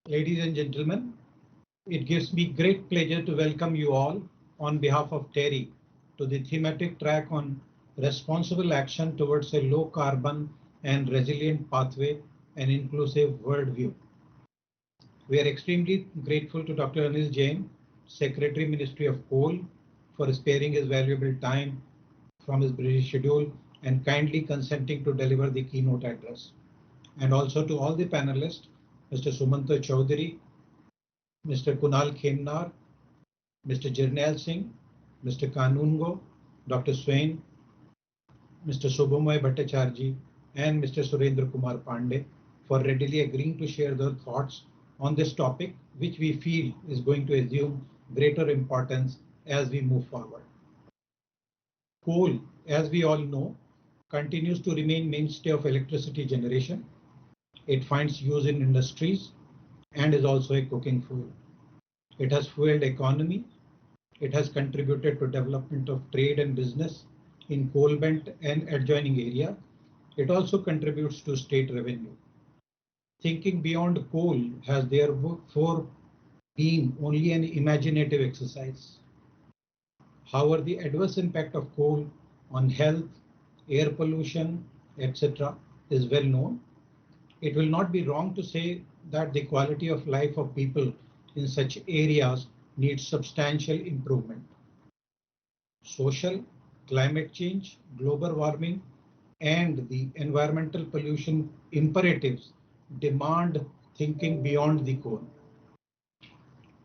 Ladies and gentlemen, it gives me great pleasure to welcome you all on behalf of TERI to the thematic track on responsible action towards a low carbon and resilient pathway and inclusive worldview. We are extremely grateful to Dr. Anil Jain, Secretary Ministry of Coal, for sparing his valuable time from his busy schedule and kindly consenting to deliver the keynote address. And also to all the panelists, Mr. Sumum Chaudhary, Mr. Kunal Khemnar, Mr. Jirnail Singh, Mr. Kanungo, Dr. Swain, Mr. Subhamoy Bhattacharjee, and Mr. Surendra Kumar Pandey for readily agreeing to share their thoughts on this topic, which we feel is going to assume greater importance as we move forward. Coal, as we all know, continues to remain mainstay of electricity generation. It finds use in industries and is also a cooking fuel. It has fueled economy. It has contributed to development of trade and business in coal belt and adjoining area. It also contributes to state revenue. Thinking beyond coal has therefore been only an imaginative exercise. However, the adverse impact of coal on health, air pollution, etc. is well known. It will not be wrong to say that the quality of life of people in such areas needs substantial improvement. Social, climate change, global warming, and the environmental pollution imperatives demand thinking beyond the coal.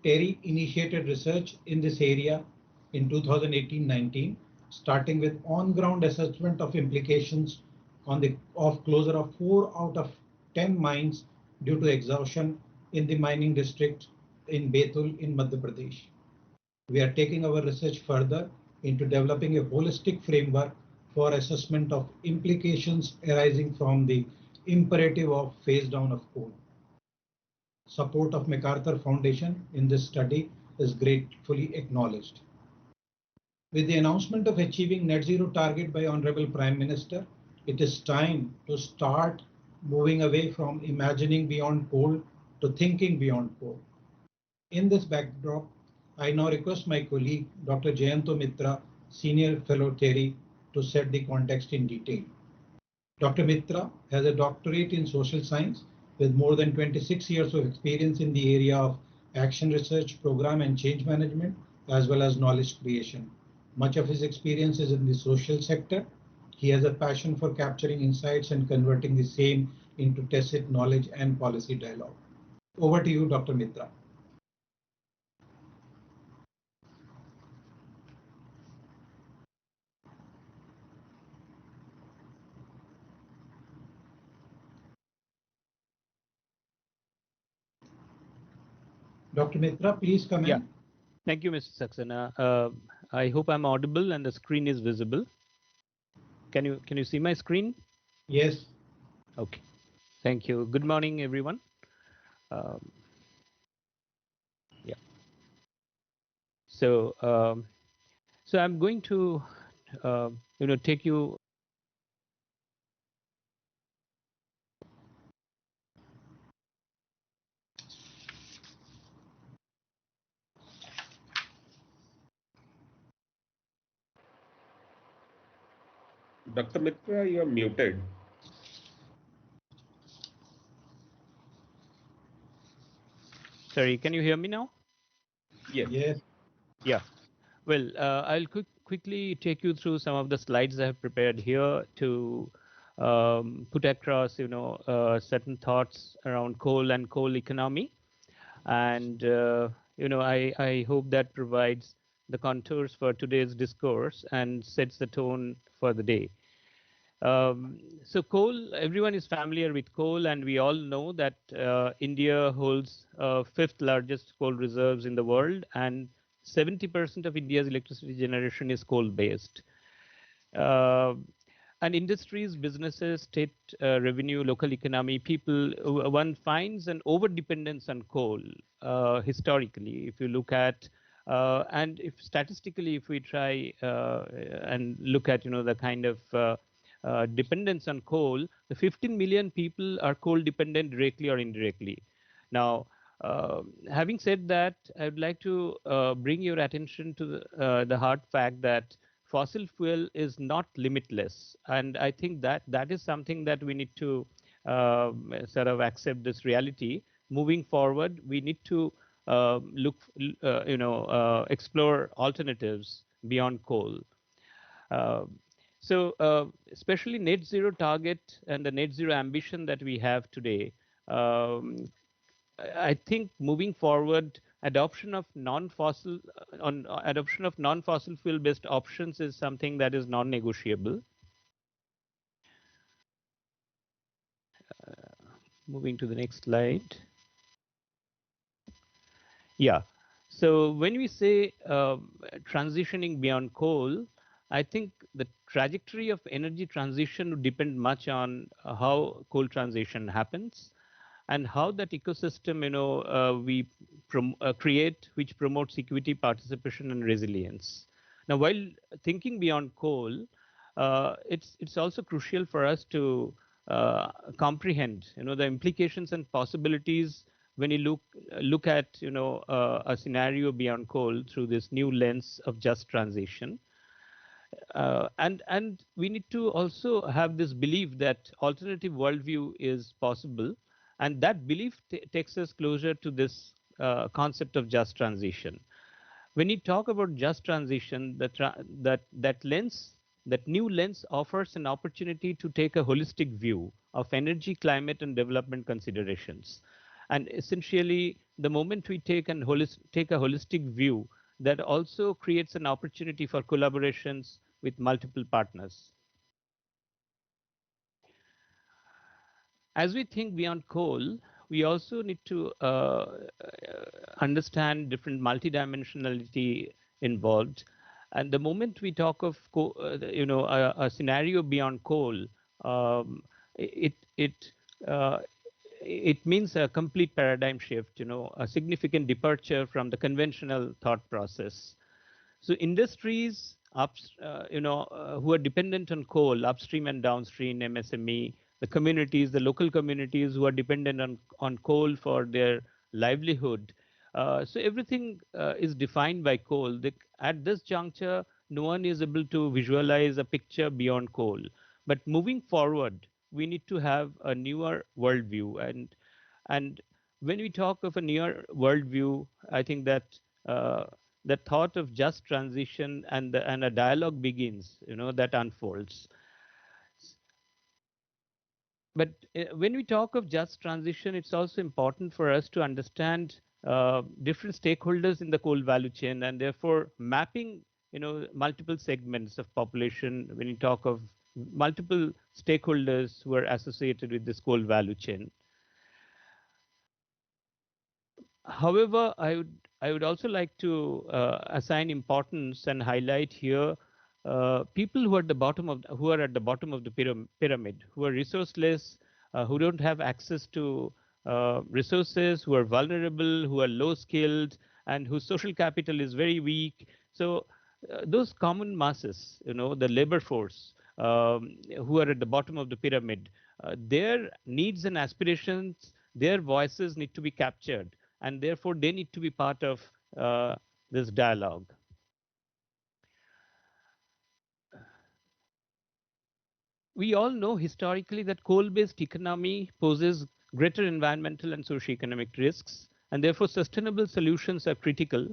TERI initiated research in this area in 2018-19, starting with on-ground assessment of implications of closure of 4 out of 10 mines due to exhaustion in the mining district in Betul in Madhya Pradesh. We are taking our research further into developing a holistic framework for assessment of implications arising from the imperative of phase down of coal. Support of MacArthur Foundation in this study is gratefully acknowledged. With the announcement of achieving net zero target by Honorable Prime Minister, it is time to start moving away from imagining beyond coal to thinking beyond coal. In this backdrop, I now request my colleague, Dr. Jayanto Mitra, Senior Fellow TERI, to set the context in detail. Dr. Mitra has a doctorate in social science with more than 26 years of experience in the area of action research, program and change management, as well as knowledge creation. Much of his experience is in the social sector. He has a passion for capturing insights and converting the same into tacit knowledge and policy dialogue. Over to you, Dr. Mitra. Dr. Mitra, please come in. Yeah. Thank you, Mr. Saxena. I hope I'm audible and the screen is visible. Can you see my screen? Yes. Okay. Thank you. Good morning, everyone. Yeah. So I'm going to take you. Dr. Mitra, you are muted. Sorry, can you hear me now? Yes. Yes. Yeah. Well, I'll quickly take you through some of the slides I have prepared here to put across, certain thoughts around coal and coal economy. And, I hope that provides the contours for today's discourse and sets the tone for the day. So coal, everyone is familiar with coal, and we all know that India holds fifth largest coal reserves in the world, and 70% of India's electricity generation is coal-based. And industries, businesses, state revenue, local economy, people, one finds an over-dependence on coal historically. If you look at and if statistically, if we try and look at the kind of dependence on coal, the 15 million people are coal dependent directly or indirectly. Now, Having said that, I would like to bring your attention to the hard fact that fossil fuel is not limitless, and I think that that is something that we need to sort of accept this reality. Moving forward, we need to explore alternatives beyond coal. Uh, Especially net zero target and the net zero ambition that we have today, um, I think moving forward, adoption of non-fossil fuel-based options is something that is non-negotiable. Moving to the next slide. Yeah. So when we say transitioning beyond coal, I think the trajectory of energy transition would depend much on how coal transition happens and how that ecosystem, we create, which promotes equity, participation, and resilience. Now, while thinking beyond coal, it's also crucial for us to comprehend, the implications and possibilities when you look at, a scenario beyond coal through this new lens of just transition. And we need to also have this belief that alternative worldview is possible, and that belief takes us closer to this concept of just transition. When you talk about just transition, that new lens offers an opportunity to take a holistic view of energy, climate, and development considerations. And essentially, the moment we take a holistic view, that also creates an opportunity for collaborations with multiple partners. As we think beyond coal, we also need to understand different multidimensionality involved. And the moment we talk of a scenario beyond coal, um, it it uh, it means a complete paradigm shift, a significant departure from the conventional thought process. So industries who are dependent on coal, upstream and downstream, MSME, the communities, the local communities who are dependent on coal for their livelihood. So everything is defined by coal. At this juncture, no one is able to visualize a picture beyond coal. But moving forward, we need to have a newer worldview. And when we talk of a newer worldview, I think that uh, the thought of just transition and a dialogue begins, that unfolds. But when we talk of just transition, it's also important for us to understand different stakeholders in the coal value chain, and therefore mapping, multiple segments of population when you talk of multiple stakeholders who are associated with this coal value chain. However, I would also like to assign importance and highlight here people who are at the bottom of the pyramid, who are resourceless, who don't have access to resources, who are vulnerable, who are low skilled, and whose social capital is very weak. So those common masses, the labor force, who are at the bottom of the pyramid, their needs and aspirations, their voices need to be captured, and therefore they need to be part of this dialogue. We all know historically that coal-based economy poses greater environmental and socio-economic risks, and therefore sustainable solutions are critical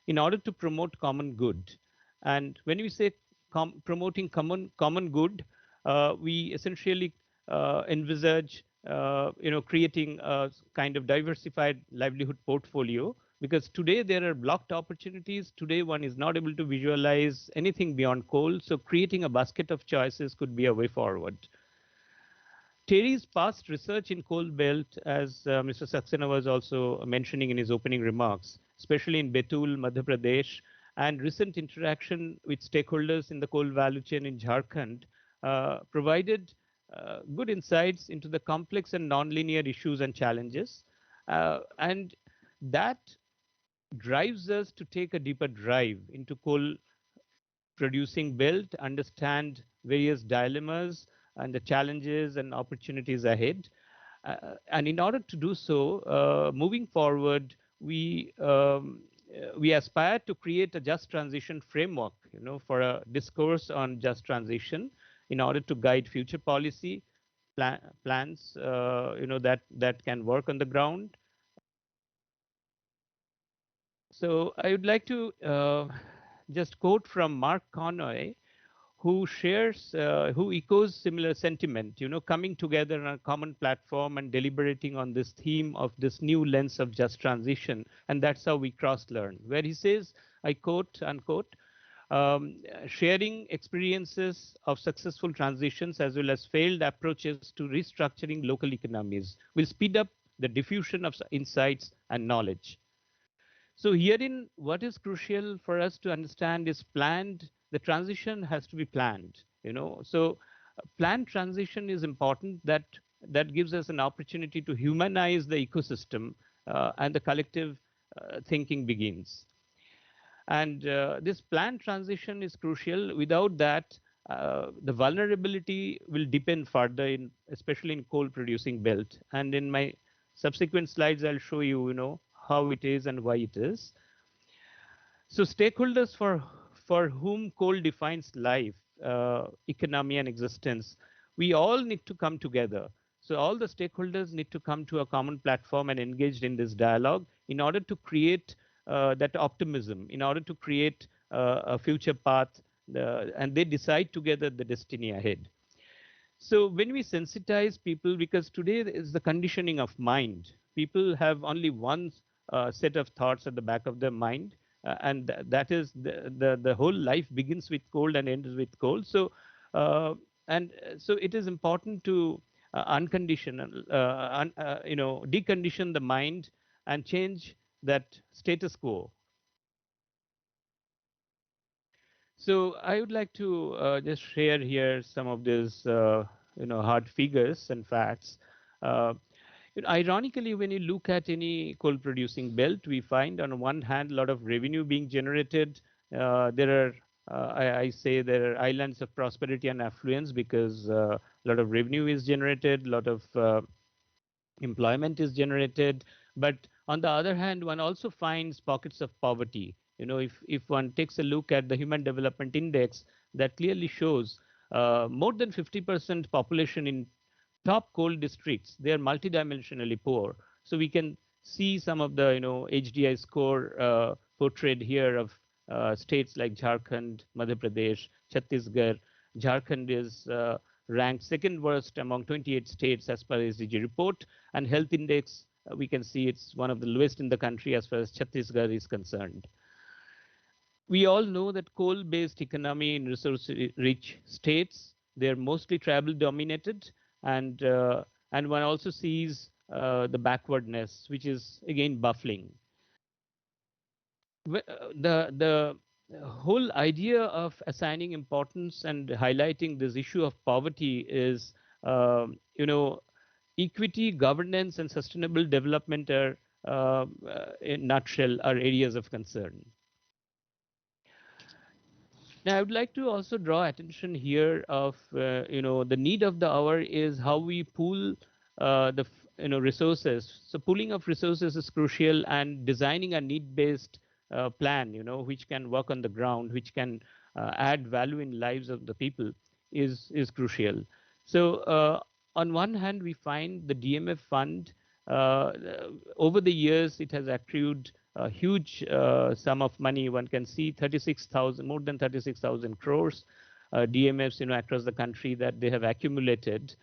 in order to promote common good. And when we say promoting common good, we essentially envisage creating a kind of diversified livelihood portfolio, because today there are blocked opportunities. Today one is not able to visualize anything beyond coal, so creating a basket of choices could be a way forward. TERI's past research in coal belt, as Mr. Saxena was also mentioning in his opening remarks, especially in Betul, Madhya Pradesh, and recent interaction with stakeholders in the coal value chain in Jharkhand, provided good insights into the complex and nonlinear issues and challenges. And that drives us to take a deeper dive into coal producing belt, understand various dilemmas and the challenges and opportunities ahead. And in order to do so, moving forward, we aspire to create a just transition framework, for a discourse on just transition in order to guide future policy plans, that can work on the ground. So I would like to just quote from Mark Connoy, who echoes similar sentiment, coming together on a common platform and deliberating on this theme of this new lens of just transition. And that's how we cross learn, where he says, I quote, unquote, sharing experiences of successful transitions as well as failed approaches to restructuring local economies will speed up the diffusion of insights and knowledge. So herein, what is crucial for us to understand is planned. The transition has to be planned. So planned transition is important. That gives us an opportunity to humanize the ecosystem, and the collective thinking begins. And this planned transition is crucial. Without that, the vulnerability will deepen further, especially in coal-producing belt. And in my subsequent slides, I'll show you, how it is and why it is. So stakeholders for whom coal defines life, economy, and existence, we all need to come together. So all the stakeholders need to come to a common platform and engaged in this dialogue in order to create that optimism, in order to create a future path, and they decide together the destiny ahead. So when we sensitize people, because today is the conditioning of mind, people have only one set of thoughts at the back of their mind, and that is the whole life begins with cold and ends with cold. So so it is important to decondition the mind and change that status quo. So I would like to just share here some of these, hard figures and facts. Uh, Ironically, when you look at any coal-producing belt, we find on one hand a lot of revenue being generated. There are, I say, there are islands of prosperity and affluence because a lot of revenue is generated, a lot of employment is generated. But on the other hand, one also finds pockets of poverty. If one takes a look at the Human Development Index, that clearly shows more than 50% population in top coal districts, they are multidimensionally poor. So we can see some of the HDI score portrayed here of states like Jharkhand, Madhya Pradesh, Chhattisgarh. Jharkhand is ranked second worst among 28 states as per SDG report, and health index, we can see it's one of the lowest in the country as far as Chhattisgarh is concerned. We all know that coal-based economy in resource-rich states, they're mostly tribal dominated, and one also sees the backwardness, which is again baffling. The whole idea of assigning importance and highlighting this issue of poverty is, equity, governance, and sustainable development are, in a nutshell, are areas of concern. Now, I would like to also draw attention here of, the need of the hour is how we pool resources. So pooling of resources is crucial, and designing a need-based plan, which can work on the ground, which can add value in lives of the people is crucial. So on one hand, we find the DMF fund. Uh, Over the years, it has accrued a huge sum of money. One can see 36,000, more than 36,000 crores DMFs, across the country that they have accumulated.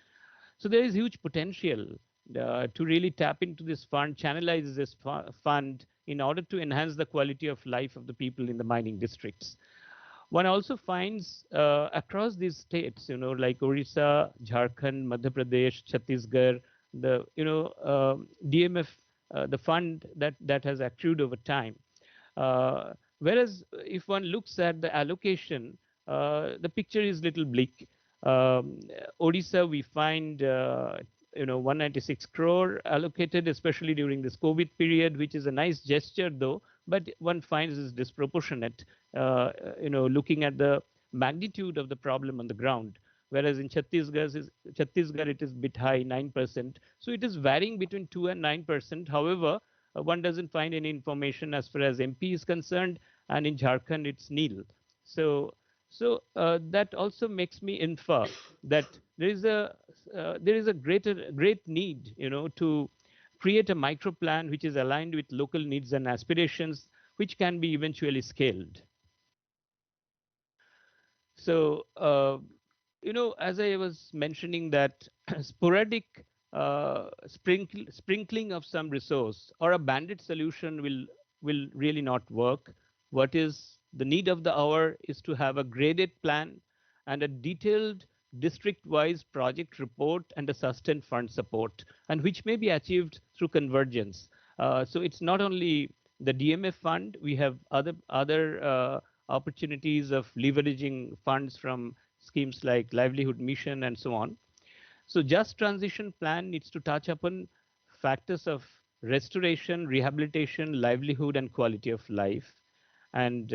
So there is huge potential to really tap into this fund, channelize this fund in order to enhance the quality of life of the people in the mining districts. One also finds across these states, like Odisha, Jharkhand, Madhya Pradesh, Chhattisgarh, the DMF, the fund that has accrued over time. Whereas if one looks at the allocation, the picture is little bleak. Um, Odisha, we find 196 crore allocated, especially during this COVID period, which is a nice gesture though, but one finds is disproportionate, looking at the magnitude of the problem on the ground. whereas in Chhattisgarh it is bit high, 9%. So it is varying between 2 and 9%. However, one doesn't find any information as far as MP is concerned, and in Jharkhand it's nil. So that also makes me infer that there is a great need, to create a micro plan which is aligned with local needs and aspirations, which can be eventually scaled. So, as I was mentioning that sporadic sprinkling of some resource or a bandit solution will really not work. What is the need of the hour is to have a graded plan and a detailed district-wise project report and a sustained fund support, and which may be achieved through convergence. So it's not only the DMF fund, we have other opportunities of leveraging funds from schemes like livelihood mission and so on. So just transition plan needs to touch upon factors of restoration, rehabilitation, livelihood, and quality of life. And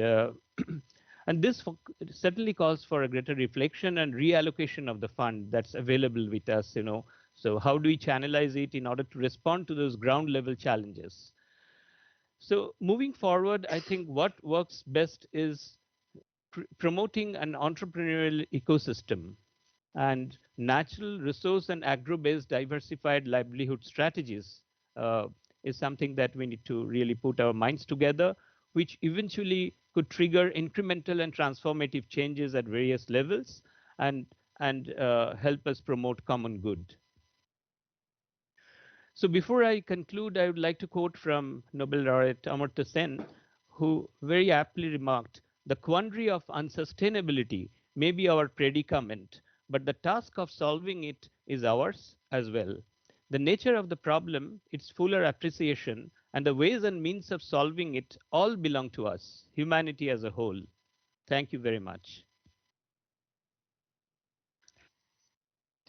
and this certainly calls for a greater reflection and reallocation of the fund that's available with us. So how do we channelize it in order to respond to those ground level challenges? So moving forward, I think what works best is promoting an entrepreneurial ecosystem, and natural resource and agro-based diversified livelihood strategies is something that we need to really put our minds together, which eventually could trigger incremental and transformative changes at various levels and help us promote common good. So before I conclude, I would like to quote from Nobel laureate Amartya Sen, who very aptly remarked, "The quandary of unsustainability may be our predicament, but the task of solving it is ours as well. The nature of the problem, its fuller appreciation, and the ways and means of solving it all belong to us, humanity as a whole." Thank you very much.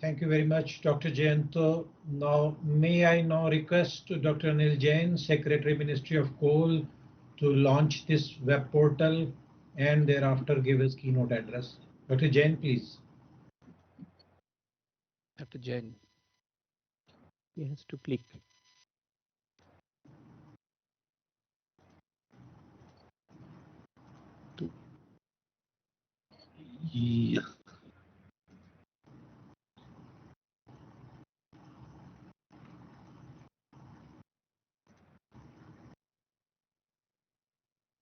Thank you very much, Dr. Jayanto. Now, may I now request Dr. Anil Jain, Secretary, Ministry of Coal, to launch this web portal and thereafter give his keynote address. Dr. Jain, please. Dr. Jain, he has to click. Yeah.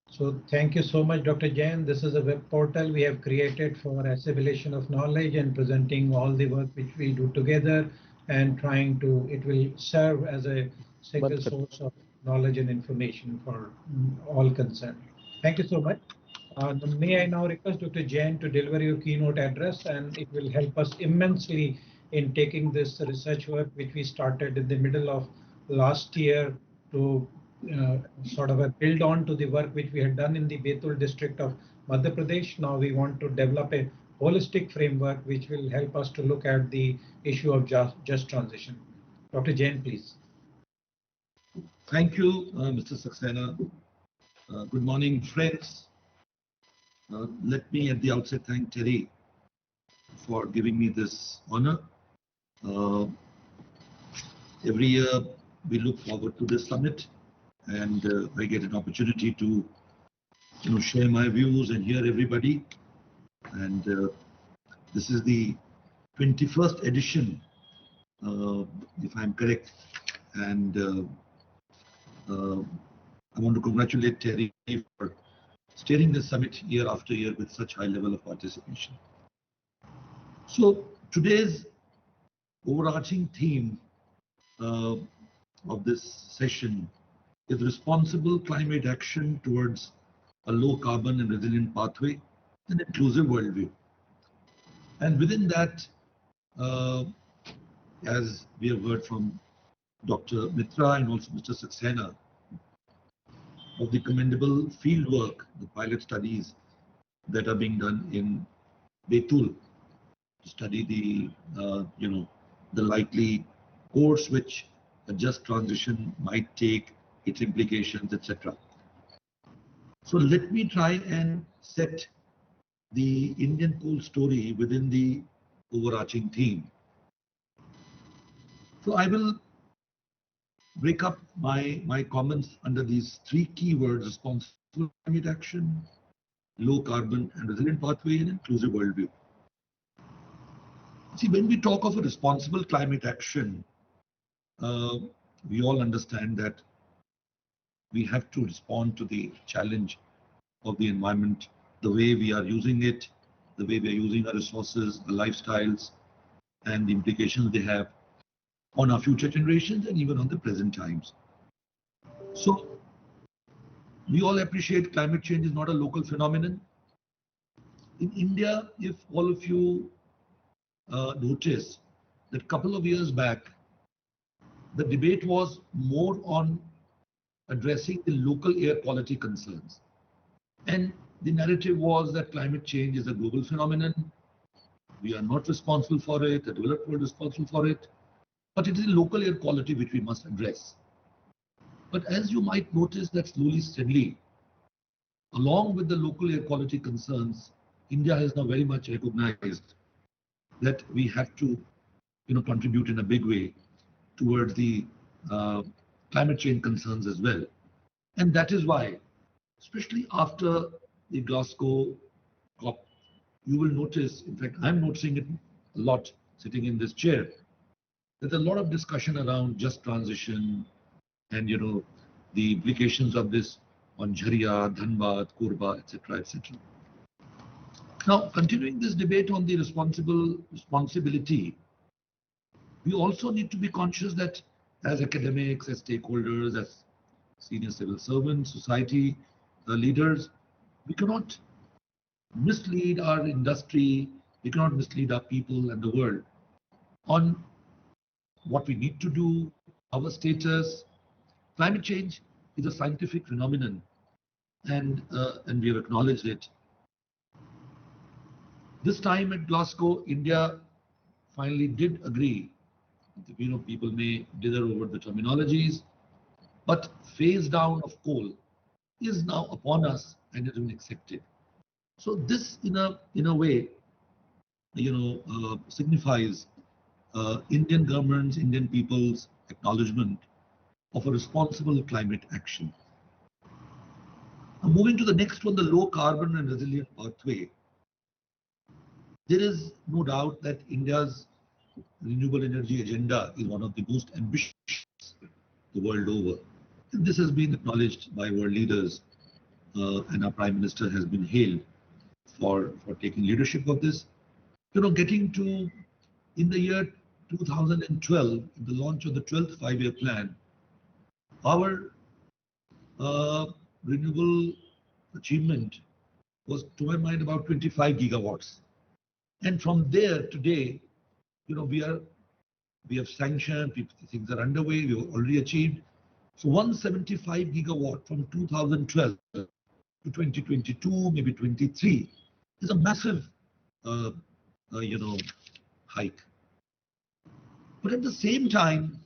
So thank you so much, Dr. Jain. This is a web portal we have created for assimilation of knowledge and presenting all the work which we do together, and it will serve as a single source of knowledge and information for all concerned. Thank you so much. May I now request Dr. Jain to deliver your keynote address, and it will help us immensely in taking this research work which we started in the middle of last year to sort of a build on to the work which we had done in the Betul district of Madhya Pradesh. Now we want to develop a holistic framework which will help us to look at the issue of just transition. Dr. Jain, please. Thank you, Mr. Saxena. Good morning, friends. Let me at the outset thank TERI for giving me this honor. Every year we look forward to this summit, and I get an opportunity to share my views and hear everybody. And this is the 21st edition, if I'm correct. And I want to congratulate TERI for steering the summit year after year with such high level of participation. So today's overarching theme of this session is responsible climate action towards a low carbon and resilient pathway, an inclusive worldview. And within that, as we have heard from Dr. Mitra and also Mr. Saxena, of the commendable field work, the pilot studies that are being done in Betul to study the likely course which a just transition might take, its implications, etc. So let me try and set the Indian coal story within the overarching theme. So I will break up my comments under these three keywords: responsible climate action, low carbon and resilient pathway, and inclusive worldview. See, when we talk of a responsible climate action, uh, we all understand that we have to respond to the challenge of the environment, the way we are using it, the way we are using our resources, the lifestyles, and the implications they have on our future generations and even on the present times. So we all appreciate climate change is not a local phenomenon. In India, if all of you notice that a couple of years back, the debate was more on addressing the local air quality concerns. And the narrative was that climate change is a global phenomenon. We are not responsible for it, the developed world is responsible for it, but it is local air quality which we must address. But as you might notice that slowly, steadily, along with the local air quality concerns, India has now very much recognized that we have to contribute in a big way towards the climate change concerns as well. And that is why, especially after the Glasgow COP, you will notice, in fact, I'm noticing it a lot sitting in this chair, there's a lot of discussion around just transition and, the implications of this on Jharia, Dhanbad, Korba, etc., etc. Now, continuing this debate on the responsibility, we also need to be conscious that as academics, as stakeholders, as senior civil servants, society leaders, we cannot mislead our industry, we cannot mislead our people and the world on what we need to do, our status. Climate change is a scientific phenomenon, and we have acknowledged it. This time at Glasgow, India finally did agree. People may dither over the terminologies, but phase down of coal is now upon us and it has been accepted. So this, in a way, signifies Indian government's, Indian people's acknowledgement of a responsible climate action. Now, moving to the next one, the low carbon and resilient pathway. There is no doubt that India's renewable energy agenda is one of the most ambitious the world over. And this has been acknowledged by world leaders, and our Prime Minister has been hailed for taking leadership of this. Getting to, in the year 2012, the launch of the 12th five-year plan, our renewable achievement was, to my mind, about 25 gigawatts. And from there today, we have sanctioned, things are underway, we have already achieved. So 175 gigawatt from 2012 to 2022, maybe 23, is a massive, hike. But at the same time,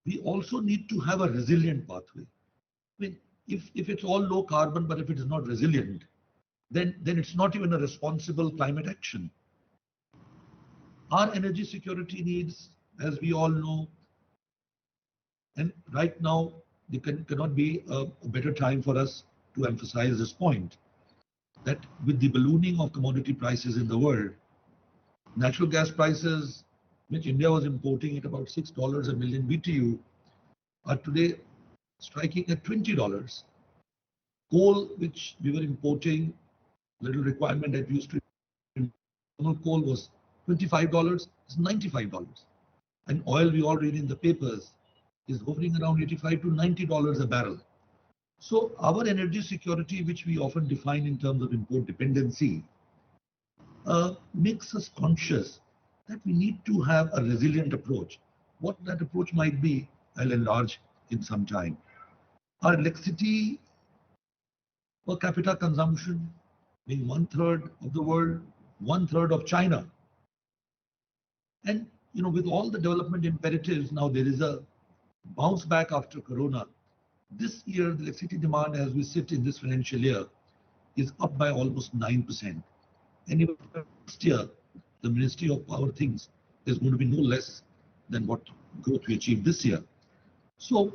we also need to have a resilient pathway. I mean, if it's all low carbon, but if it is not resilient, then it's not even a responsible climate action. Our energy security needs, as we all know, and right now, there cannot be a better time for us to emphasize this point, that with the ballooning of commodity prices in the world, natural gas prices, which India was importing at about $6 a million BTU, are today striking at $20. Coal, which we were importing, little requirement that used to coal was $25, is $95. And oil, we all read in the papers, is hovering around $85 to $90 a barrel. So our energy security, which we often define in terms of import dependency, makes us conscious that we need to have a resilient approach. What that approach might be, I'll enlarge in some time. Our electricity per capita consumption being 1/3 of the world, 1/3 of China. And with all the development imperatives, now there is a bounce back after Corona. This year, the electricity demand as we sit in this financial year is up by almost 9%. And even next year, the Ministry of Power thinks is going to be no less than what growth we achieved this year. So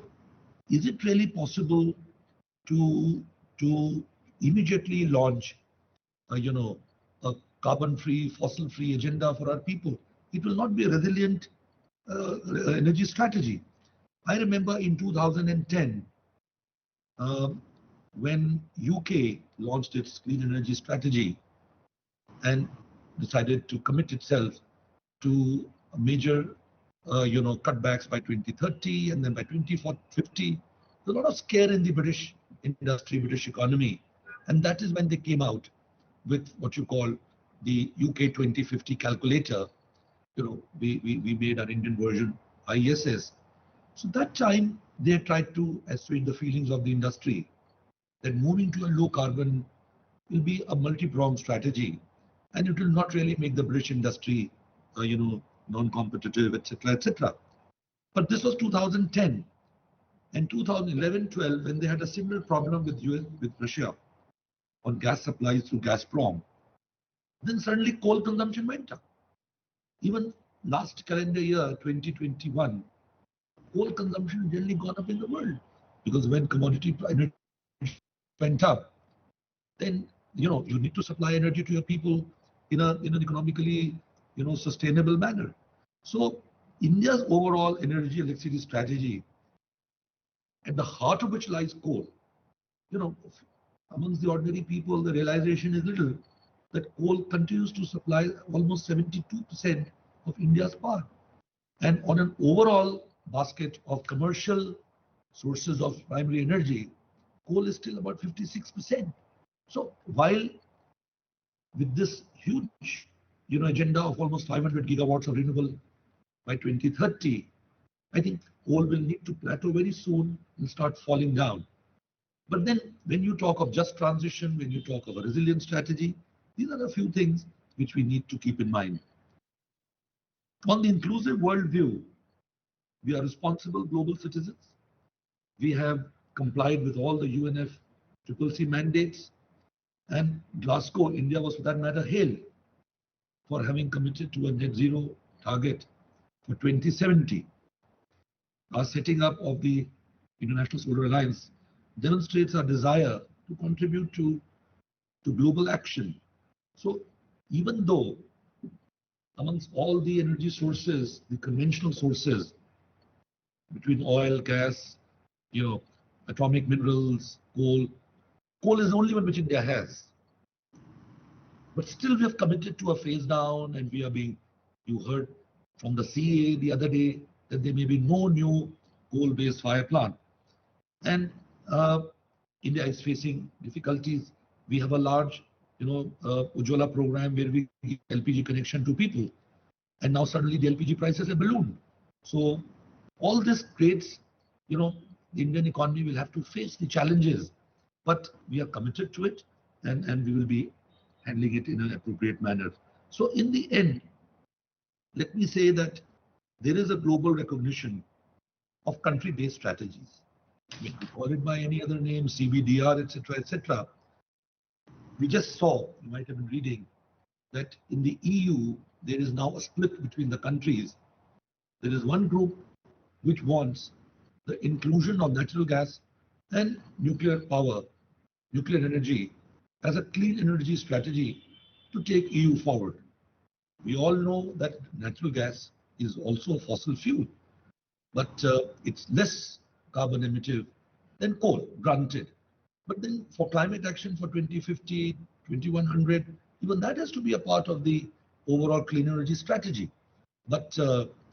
is it really possible to immediately launch a carbon-free, fossil-free agenda for our people? It will not be a resilient energy strategy. I remember in 2010, when UK launched its clean energy strategy and decided to commit itself to a major, cutbacks by 2030 and then by 2050. There's a lot of scare in the British industry, British economy, and that is when they came out with what you call the UK 2050 calculator. We made our Indian version, ISS. So that time they tried to assuage the feelings of the industry that moving to a low carbon will be a multi-pronged strategy, and it will not really make the British industry, non-competitive, etc., etc. But this was 2010, and 2011-12, when they had a similar problem with Russia on gas supplies through Gazprom, then suddenly coal consumption went up. Even last calendar year, 2021, coal consumption generally gone up in the world, because when commodity prices went up, then you need to supply energy to your people in an economically sustainable manner. So India's overall energy electricity strategy, at the heart of which lies coal, amongst the ordinary people, the realization is little that coal continues to supply almost 72% of India's power. And on an overall basket of commercial sources of primary energy, coal is still about 56%. So while with this huge agenda of almost 500 gigawatts of renewable by 2030, I think coal will need to plateau very soon and start falling down. But then when you talk of just transition, when you talk of a resilient strategy, these are a few things which we need to keep in mind. On the inclusive worldview, we are responsible global citizens. We have complied with all the UNFCCC mandates, and Glasgow, India was for that matter hailed for having committed to a net zero target for 2070. Our setting up of the International Solar Alliance demonstrates our desire to contribute to global action. So even though amongst all the energy sources, the conventional sources between oil, gas, atomic minerals, coal is the only one which India has. But still we have committed to a phase down, and you heard from the CA the other day that there may be no new coal-based fire plant. And India is facing difficulties. We have a large, Ujjwala program where we give LPG connection to people. And now suddenly the LPG prices have ballooned. So all this creates, the Indian economy will have to face the challenges, but we are committed to it, and we will be handling it in an appropriate manner. So in the end, let me say that there is a global recognition of country-based strategies. We call it by any other name, CBDR, etc., etc. We just saw, you might have been reading, that in the EU, there is now a split between the countries. There is one group which wants the inclusion of natural gas and nuclear power, nuclear energy, as a clean energy strategy to take EU forward. We all know that natural gas is also a fossil fuel, but it's less carbon emittive than coal, granted. But then for climate action for 2050, 2100, even that has to be a part of the overall clean energy strategy. But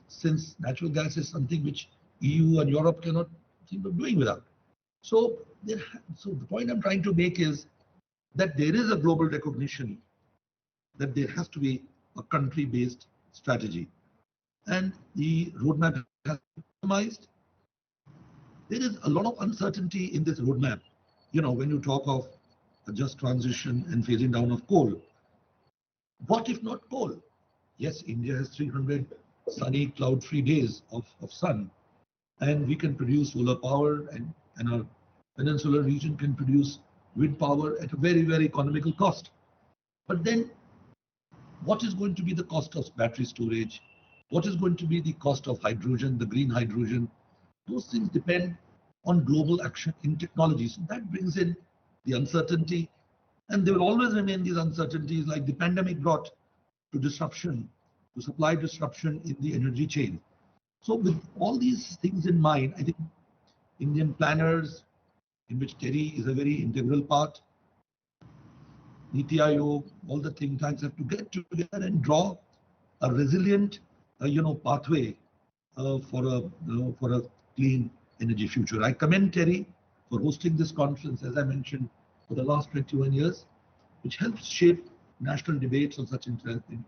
since natural gas is something which EU and Europe cannot seem of doing without. So the point I'm trying to make is that there is a global recognition that there has to be a country-based strategy. And the roadmap has been optimized. There is a lot of uncertainty in this roadmap. When you talk of a just transition and phasing down of coal, what if not coal? Yes, India has 300 sunny, cloud-free days of sun, and we can produce solar power, and our peninsular region can produce wind power at a very, very economical cost. But then what is going to be the cost of battery storage, what is going to be the cost of hydrogen, the green hydrogen. Those things depend on global action in technology. So that brings in the uncertainty, and there will always remain these uncertainties, like the pandemic brought to disruption, to supply disruption in the energy chain. So with all these things in mind, I think Indian planners, in which TERI is a very integral part, Niti Aayog, all the think tanks have to get together and draw a resilient, pathway for a clean energy future. I commend TERI for hosting this conference, as I mentioned, for the last 21 years, which helps shape national debates on such interesting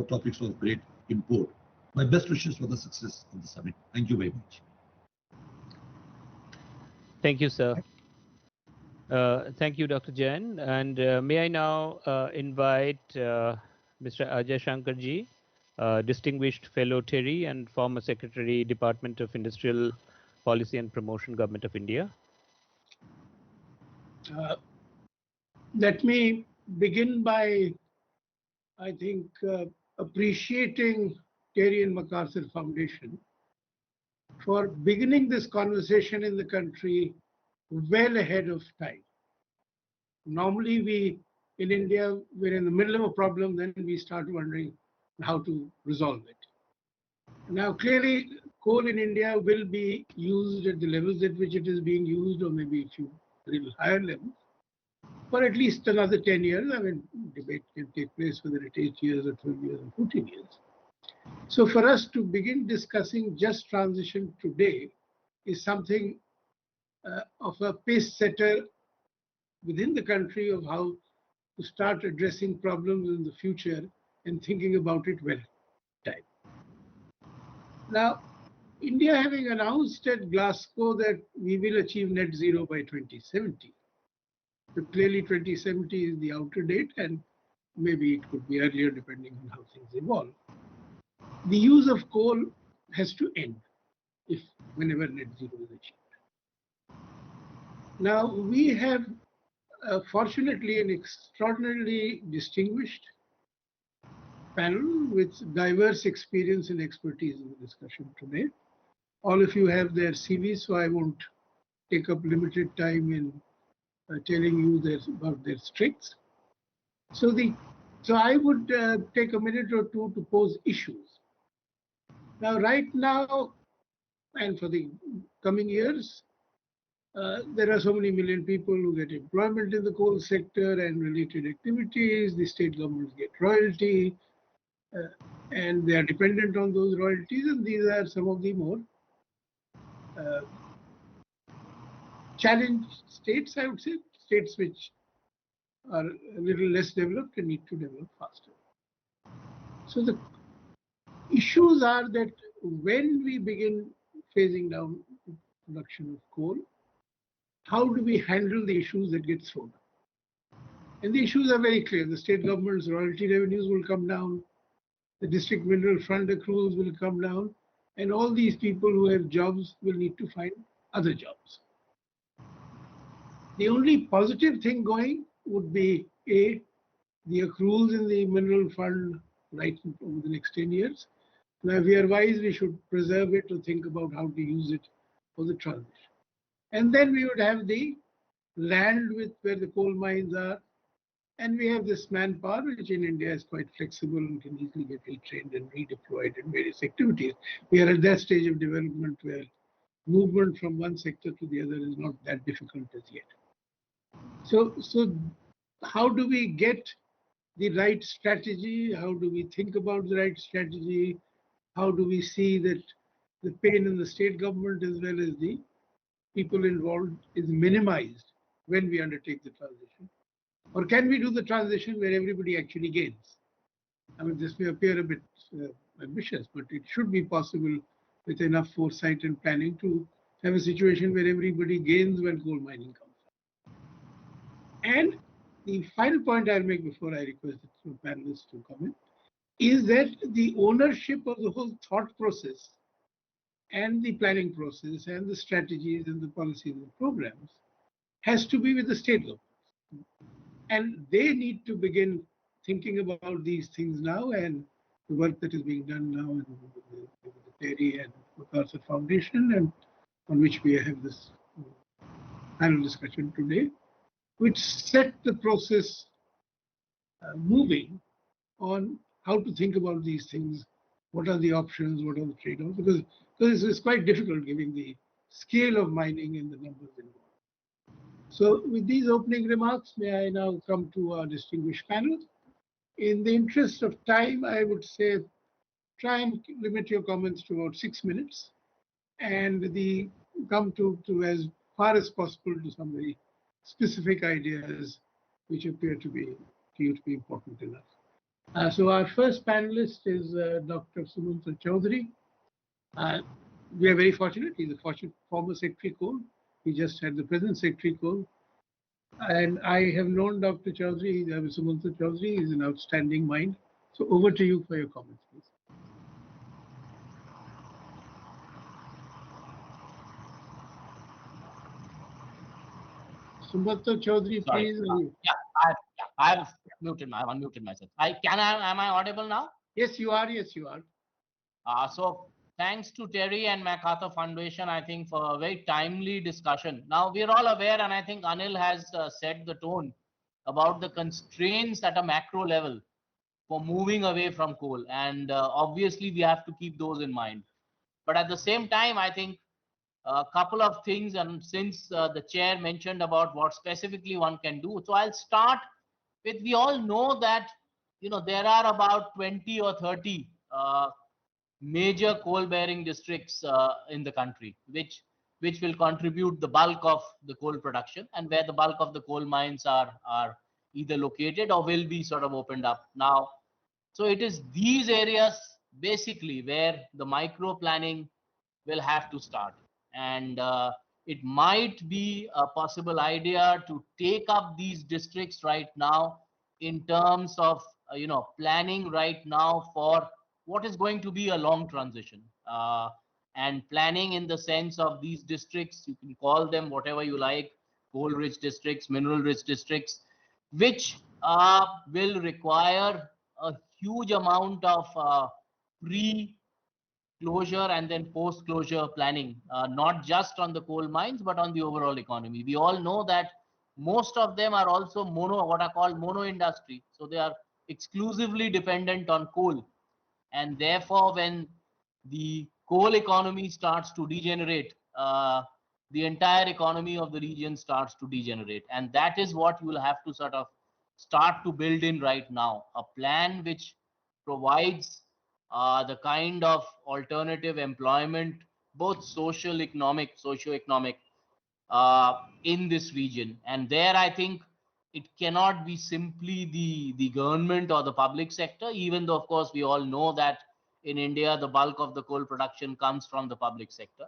topics of great import. My best wishes for the success of the summit. Thank you very much. Thank you, sir. Thank you, Dr. Jain. And may I now invite Mr. Ajay Shankarji, Distinguished Fellow TERI and former Secretary, Department of Industrial Policy and Promotion, Government of India. Let me begin by, I think, appreciating TERI and MacArthur Foundation for beginning this conversation in the country well ahead of time. Normally, we in India, we're in the middle of a problem, then we start wondering how to resolve it. Now, clearly, coal in India will be used at the levels at which it is being used, or maybe a few little higher levels, for at least another 10 years. I mean, debate can take place whether it is 8 years or 12 years or 14 years. So for us to begin discussing just transition today is something of a pace setter within the country of how to start addressing problems in the future and thinking about it well time. Now, India having announced at Glasgow that we will achieve net zero by 2070. So clearly 2070 is the outer date, and maybe it could be earlier depending on how things evolve. The use of coal has to end whenever net zero is achieved. Now, we have fortunately an extraordinarily distinguished panel with diverse experience and expertise in the discussion today. All of you have their CVs, so I won't take up limited time in telling you about their strengths. So I would take a minute or two to pose issues. Now, right now, and for the coming years, there are so many million people who get employment in the coal sector and related activities. The state governments get royalty, and they are dependent on those royalties. And these are some of the more challenged states, I would say, states which are a little less developed and need to develop faster. So the issues are that when we begin phasing down production of coal, how do we handle the issues that get thrown up? And the issues are very clear. The state government's royalty revenues will come down, the district mineral fund accruals will come down, and all these people who have jobs will need to find other jobs. The only positive thing going would be the accruals in the mineral fund right over the next 10 years. Now, if we are wise, we should preserve it to think about how to use it for the transition. And then we would have the land where the coal mines are. And we have this manpower, which in India is quite flexible and can easily get retrained and redeployed in various activities. We are at that stage of development where movement from one sector to the other is not that difficult as yet. So how do we get the right strategy? How do we think about the right strategy? How do we see that the pain in the state government as well as the people involved is minimized when we undertake the transition? Or can we do the transition where everybody actually gains? I mean, this may appear a bit ambitious, but it should be possible with enough foresight and planning to have a situation where everybody gains when coal mining comes. And the final point I'll make before I request the panelists to comment is that the ownership of the whole thought process and the planning process and the strategies and the policies and programs has to be with the state governments. And they need to begin thinking about these things now, and the work that is being done now with the TERI and MacArthur Foundation, and on which we have this panel discussion today, which set the process moving on how to think about these things. What are the options? What are the trade-offs? Because it's quite difficult given the scale of mining and the numbers involved. So with these opening remarks, may I now come to our distinguished panel. In the interest of time, I would say try and limit your comments to about 6 minutes, and come to as far as possible to some very specific ideas which appear to you to be important enough. So our first panelist is Dr. Sumum Chaudhary. We are very fortunate. He's a former Secretary Coal. He just had the present Secretary Coal. And I have known Dr. Chaudhary, Sumum Chaudhary. He's an outstanding mind. So over to you for your comments, please. Sumum Chaudhary, Sorry. please. I've unmuted myself. Am I audible now? Yes, you are. Yes, you are. So thanks to TERI and MacArthur Foundation, I think, for a very timely discussion. Now, we're all aware, and I think Anil has set the tone about the constraints at a macro level for moving away from coal. And obviously, we have to keep those in mind. But at the same time, I think a couple of things, and since the chair mentioned about what specifically one can do, so I'll start with, we all know that, there are about 20 or 30 major coal bearing districts in the country, which will contribute the bulk of the coal production, and where the bulk of the coal mines are either located or will be sort of opened up now. So it is these areas basically where the micro planning will have to start, and it might be a possible idea to take up these districts right now in terms of planning right now for what is going to be a long transition, and planning in the sense of these districts, you can call them whatever you like, coal rich districts, mineral rich districts, which will require a huge amount of pre-closure and then post-closure planning, not just on the coal mines, but on the overall economy. We all know that most of them are also what are called mono industry. So they are exclusively dependent on coal. And therefore, when the coal economy starts to degenerate, the entire economy of the region starts to degenerate. And that is what you will have to sort of start to build in right now, a plan which provides the kind of alternative employment, both socio-economic in this region. And there, I think it cannot be simply the government or the public sector, even though, of course, we all know that in India, the bulk of the coal production comes from the public sector.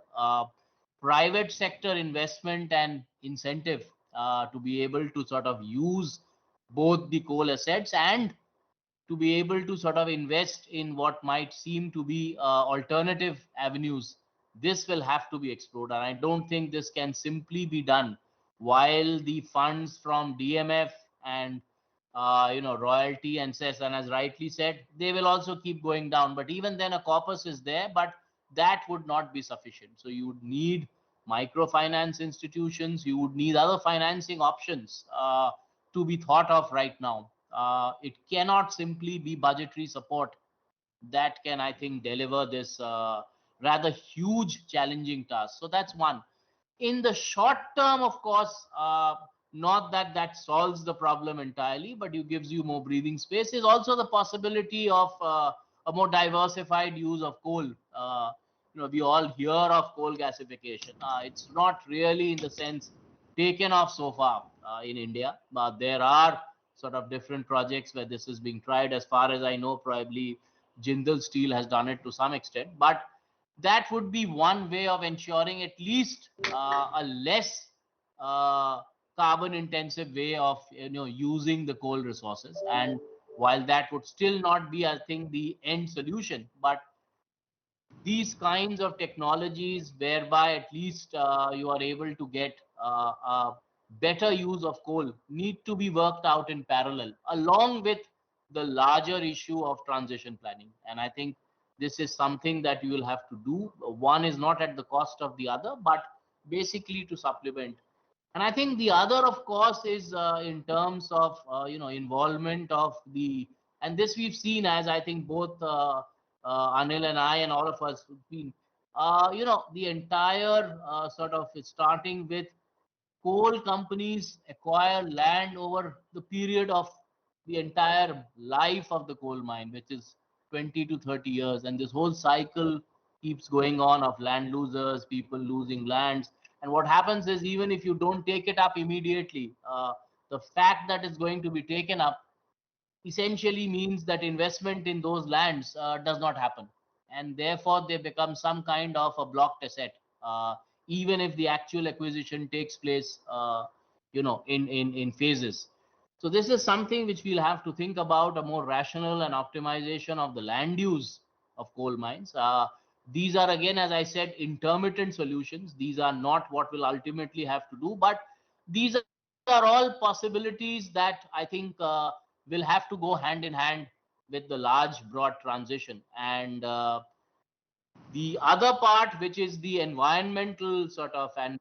Private sector investment and incentive to be able to sort of use both the coal assets and to be able to sort of invest in what might seem to be alternative avenues. This will have to be explored, and I don't think this can simply be done while the funds from DMF and royalty and cess, and as rightly said, they will also keep going down. But even then, a corpus is there, but that would not be sufficient. So you would need microfinance institutions, you would need other financing options to be thought of right now. It cannot simply be budgetary support that can, I think, deliver this rather huge, challenging task. So that's one. In the short term, of course, not that solves the problem entirely, but it gives you more breathing space. Is also the possibility of a more diversified use of coal. We all hear of coal gasification. It's not really, in the sense, taken off so far in India, but there are sort of different projects where this is being tried. As far as I know, probably Jindal Steel has done it to some extent, but that would be one way of ensuring at least a less carbon intensive way of using the coal resources. And while that would still not be, I think, the end solution, but these kinds of technologies whereby at least you are able to get a better use of coal need to be worked out in parallel, along with the larger issue of transition planning. And I think this is something that you will have to do. One is not at the cost of the other, but basically to supplement. And I think the other, of course, is in terms of involvement of the, and this we've seen, as I think both Anil and I and all of us have been, the entire sort of starting with coal companies acquire land over the period of the entire life of the coal mine, which is 20 to 30 years. And this whole cycle keeps going on of land losers, people losing lands. And what happens is, even if you don't take it up immediately, the fact that it's going to be taken up essentially means that investment in those lands does not happen. And therefore, they become some kind of a blocked asset, even if the actual acquisition takes place, in phases. So this is something which we'll have to think about, a more rational and optimization of the land use of coal mines. These are, again, as I said, intermittent solutions. These are not what we'll ultimately have to do, but these are all possibilities that I think will have to go hand in hand with the large, broad transition. And the other part, which is the environmental sort of and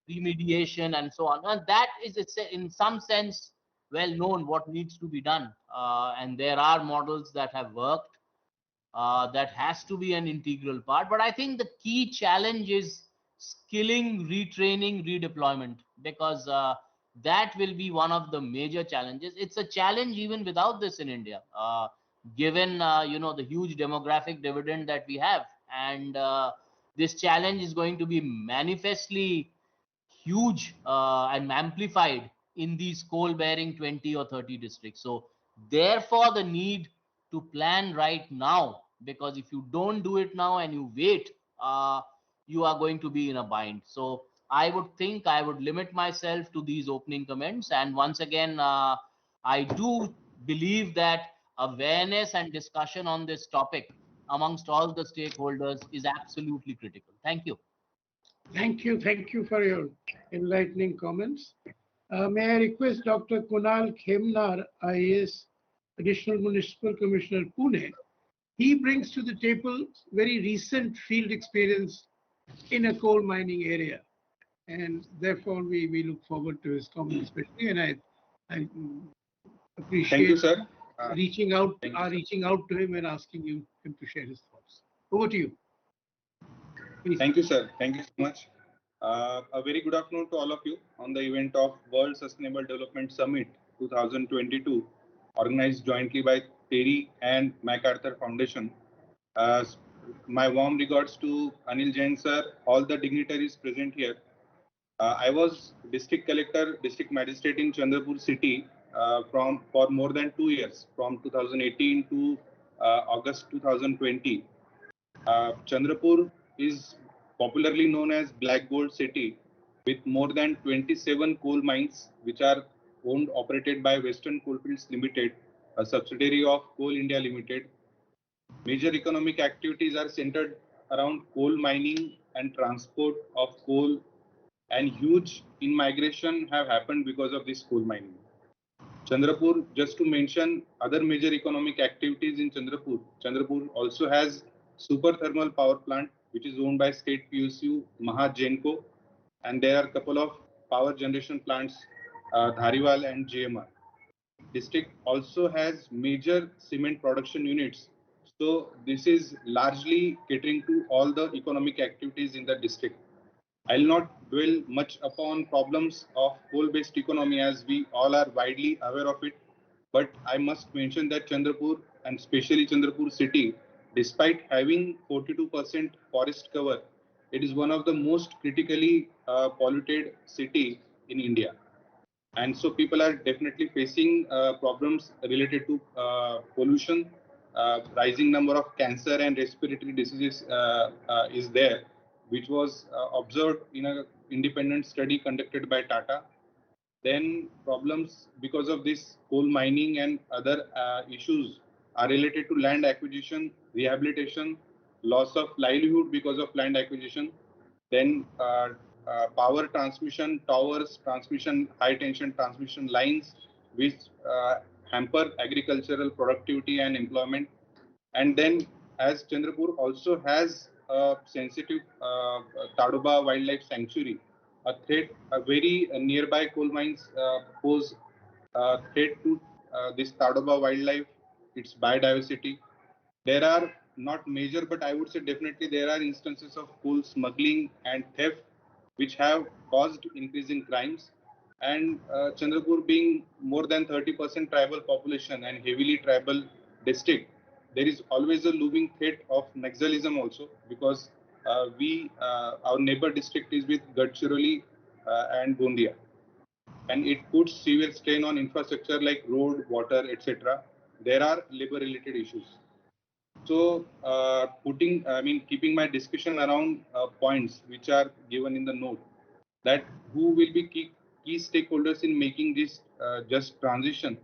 remediation and so on, and that is, it's in some sense well known what needs to be done. And there are models that have worked. That has to be an integral part. But I think the key challenge is skilling, retraining, redeployment, because that will be one of the major challenges. It's a challenge even without this in India, given the huge demographic dividend that we have. And this challenge is going to be manifestly huge and amplified in these coal-bearing 20 or 30 districts. So therefore, the need to plan right now, because if you don't do it now and you wait, you are going to be in a bind. So I would think I would limit myself to these opening comments. And once again, I do believe that awareness and discussion on this topic amongst all the stakeholders is absolutely critical. Thank you. Thank you. Thank you for your enlightening comments. May I request Dr. Kunal Khemnar, IAS, Additional Municipal Commissioner, Pune. He brings to the table very recent field experience in a coal mining area. And therefore, we look forward to his comments, especially. And I appreciate Thank you, sir. reaching out to him and asking him to share his thoughts. Over to you. Please. Thank you, sir. Thank you so much. A very good afternoon to all of you on the event of World Sustainable Development Summit 2022, organized jointly by TERI and MacArthur Foundation. My warm regards to Anil Jain, sir, all the dignitaries present here. I was district collector, district magistrate in Chandrapur city for more than 2 years, from 2018 to August 2020. Chandrapur is popularly known as Black Gold City, with more than 27 coal mines which are owned, operated by Western Coalfields Limited, a subsidiary of Coal India Limited. Major economic activities are centered around coal mining and transport of coal, and huge in-migration have happened because of this coal mining. Chandrapur, just to mention other major economic activities in Chandrapur, Chandrapur also has super thermal power plant, which is owned by state PSU Mahagenco, and there are a couple of power generation plants, Dhariwal and JMR. District also has major cement production units. So this is largely catering to all the economic activities in the district. I'll not dwell much upon problems of coal-based economy, as we all are widely aware of it. But I must mention that Chandrapur, and especially Chandrapur city, despite having 42% forest cover, it is one of the most critically polluted city in India. And so people are definitely facing problems related to pollution. Rising number of cancer and respiratory diseases is there, which was observed in an independent study conducted by Tata. Then problems because of this coal mining and other issues are related to land acquisition, rehabilitation, loss of livelihood because of land acquisition, then power transmission, towers, transmission, high tension transmission lines, which hamper agricultural productivity and employment. And then, as Chandrapur also has a sensitive Tadoba Wildlife Sanctuary, a threat, a very nearby coal mines pose threat to this Tadoba wildlife, its biodiversity. There are not major, but I would say definitely there are instances of coal smuggling and theft which have caused increasing crimes. And Chandrapur being more than 30% tribal population and heavily tribal district, there is always a looming threat of Naxalism also, because our neighbor district is with Gadchiroli and Gondia, and it puts severe strain on infrastructure like road, water, etc. There are labor-related issues. So, keeping my discussion around points which are given in the note, that who will be key stakeholders in making this just transition.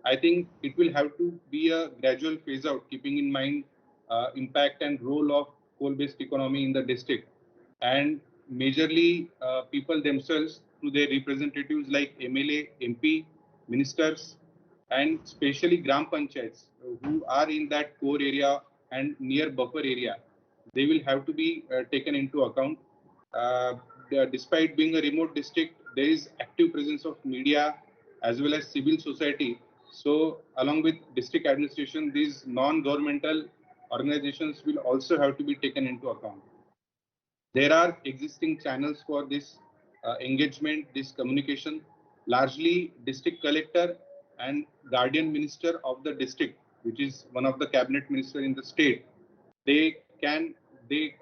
I think it will have to be a gradual phase out, keeping in mind impact and role of coal-based economy in the district, and majorly people themselves through their representatives like MLA, MP, ministers, and especially gram panchayats who are in that core area and near buffer area. They will have to be taken into account. Uh, Despite being a remote district, there is active presence of media as well as civil society. So, along with district administration, these non-governmental organizations will also have to be taken into account. There are existing channels for this engagement, this communication. Largely, district collector and guardian minister of the district, which is one of the cabinet minister in the state, they can they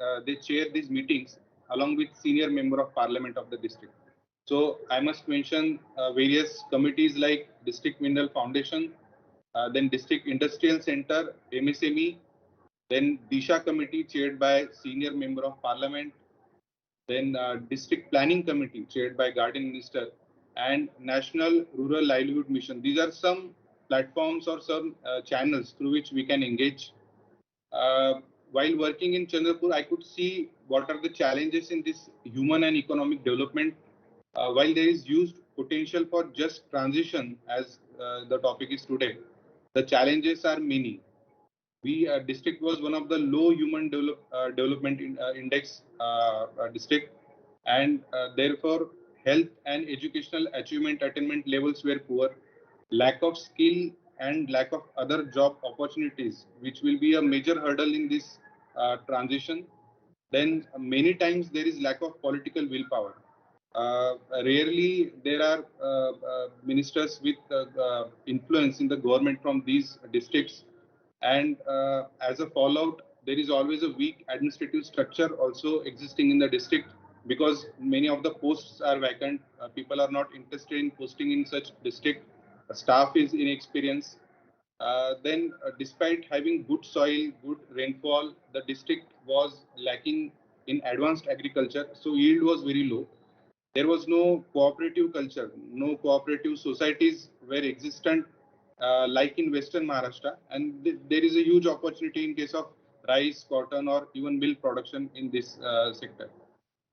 chair these meetings along with senior member of parliament of the district. So I must mention various committees like District Mineral Foundation, then District Industrial Center, MSME, then Disha Committee chaired by senior member of parliament, then District Planning Committee chaired by Guardian Minister, and National Rural Livelihood Mission. These are some platforms or some channels through which we can engage. While working in Chandrapur, I could see what are the challenges in this human and economic development. While there is huge potential for just transition, as the topic is today, the challenges are many. We district was one of the low human development index district, and therefore health and educational achievement attainment levels were poor. Lack of skill and lack of other job opportunities, which will be a major hurdle in this transition. Then many times there is lack of political willpower. Rarely there are ministers with influence in the government from these districts, and as a fallout, there is always a weak administrative structure also existing in the district, because many of the posts are vacant. People are not interested in posting in such district. Staff is inexperienced. Despite having good soil, good rainfall, the district was lacking in advanced agriculture, so yield was very low. There was no cooperative culture, no cooperative societies were existent like in Western Maharashtra, and there is a huge opportunity in case of rice, cotton, or even milk production in this sector.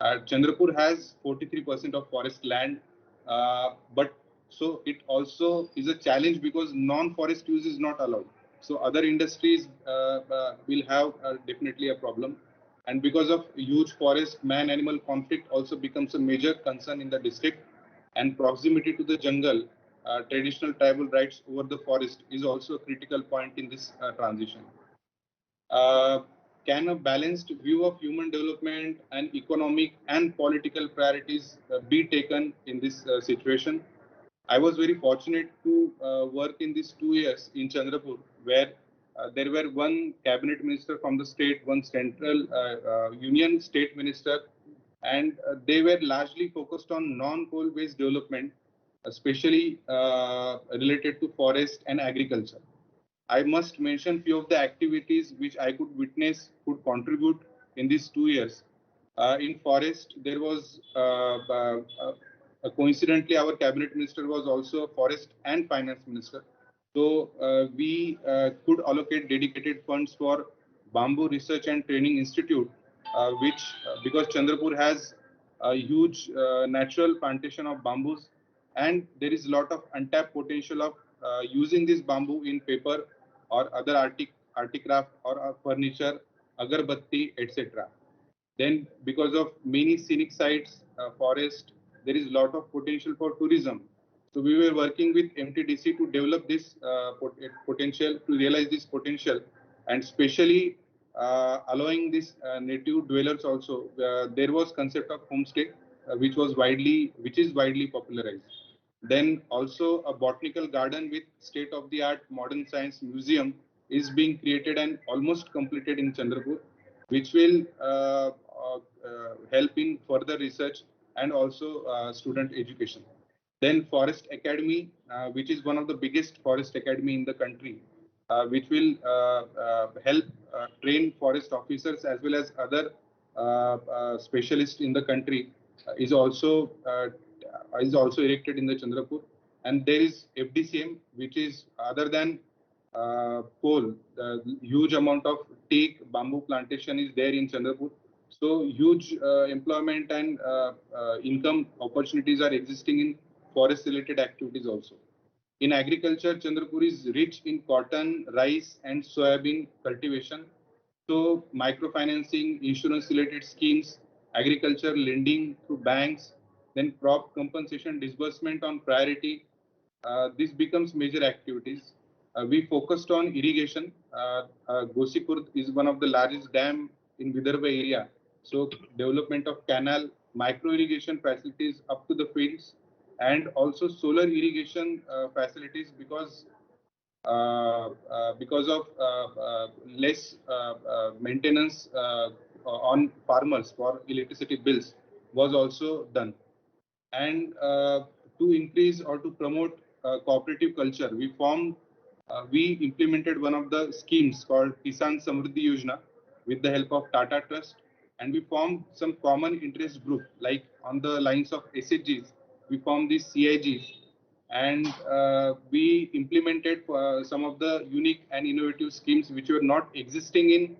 Chandrapur has 43% of forest land, but so it also is a challenge because non-forest use is not allowed. So other industries will have definitely a problem. And because of huge forest, man-animal conflict also becomes a major concern in the district. And proximity to the jungle, traditional tribal rights over the forest is also a critical point in this transition. Uh, can a balanced view of human development and economic and political priorities be taken in this situation? I was very fortunate to work in these 2 years in Chandrapur, where there were one cabinet minister from the state, one central union state minister, and they were largely focused on non-coal based development, especially related to forest and agriculture. I must mention few of the activities which I could witness could contribute in these 2 years. In forest, there was coincidentally our cabinet minister was also a forest and finance minister. So we could allocate dedicated funds for Bamboo Research and Training Institute, which because Chandrapur has a huge natural plantation of bamboos, and there is a lot of untapped potential of using this bamboo in paper or other articraft or furniture, agarbatti, etc. Then because of many scenic sites, forest, there is a lot of potential for tourism. So we were working with MTDC to develop this potential, to realize this potential, and especially allowing these native dwellers also. There was concept of homestay, which is widely popularized. Then also a botanical garden with state-of-the-art modern science museum is being created and almost completed in Chandrapur, which will help in further research and also student education. Then Forest Academy, which is one of the biggest forest academy in the country, which will help train forest officers as well as other specialists in the country, is also erected in the Chandrapur. And there is FDCM, which is other than coal, the huge amount of teak bamboo plantation is there in Chandrapur. So huge employment and income opportunities are existing in forest related activities also. In agriculture, Chandrapur is rich in cotton, rice and soybean cultivation. So microfinancing, insurance related schemes, agriculture lending through banks, then crop compensation disbursement on priority, this becomes major activities. We focused on irrigation. Gosipur is one of the largest dam in Vidarbha area. So development of canal, micro irrigation facilities up to the fields, and also solar irrigation facilities because of less maintenance on farmers for electricity bills was also done. And to increase or to promote cooperative culture, we implemented one of the schemes called Kisan Samruddhi Yojana with the help of Tata Trust, and we formed some common interest group, like on the lines of SHGs. We formed these CIGs, and we implemented some of the unique and innovative schemes which were not existing in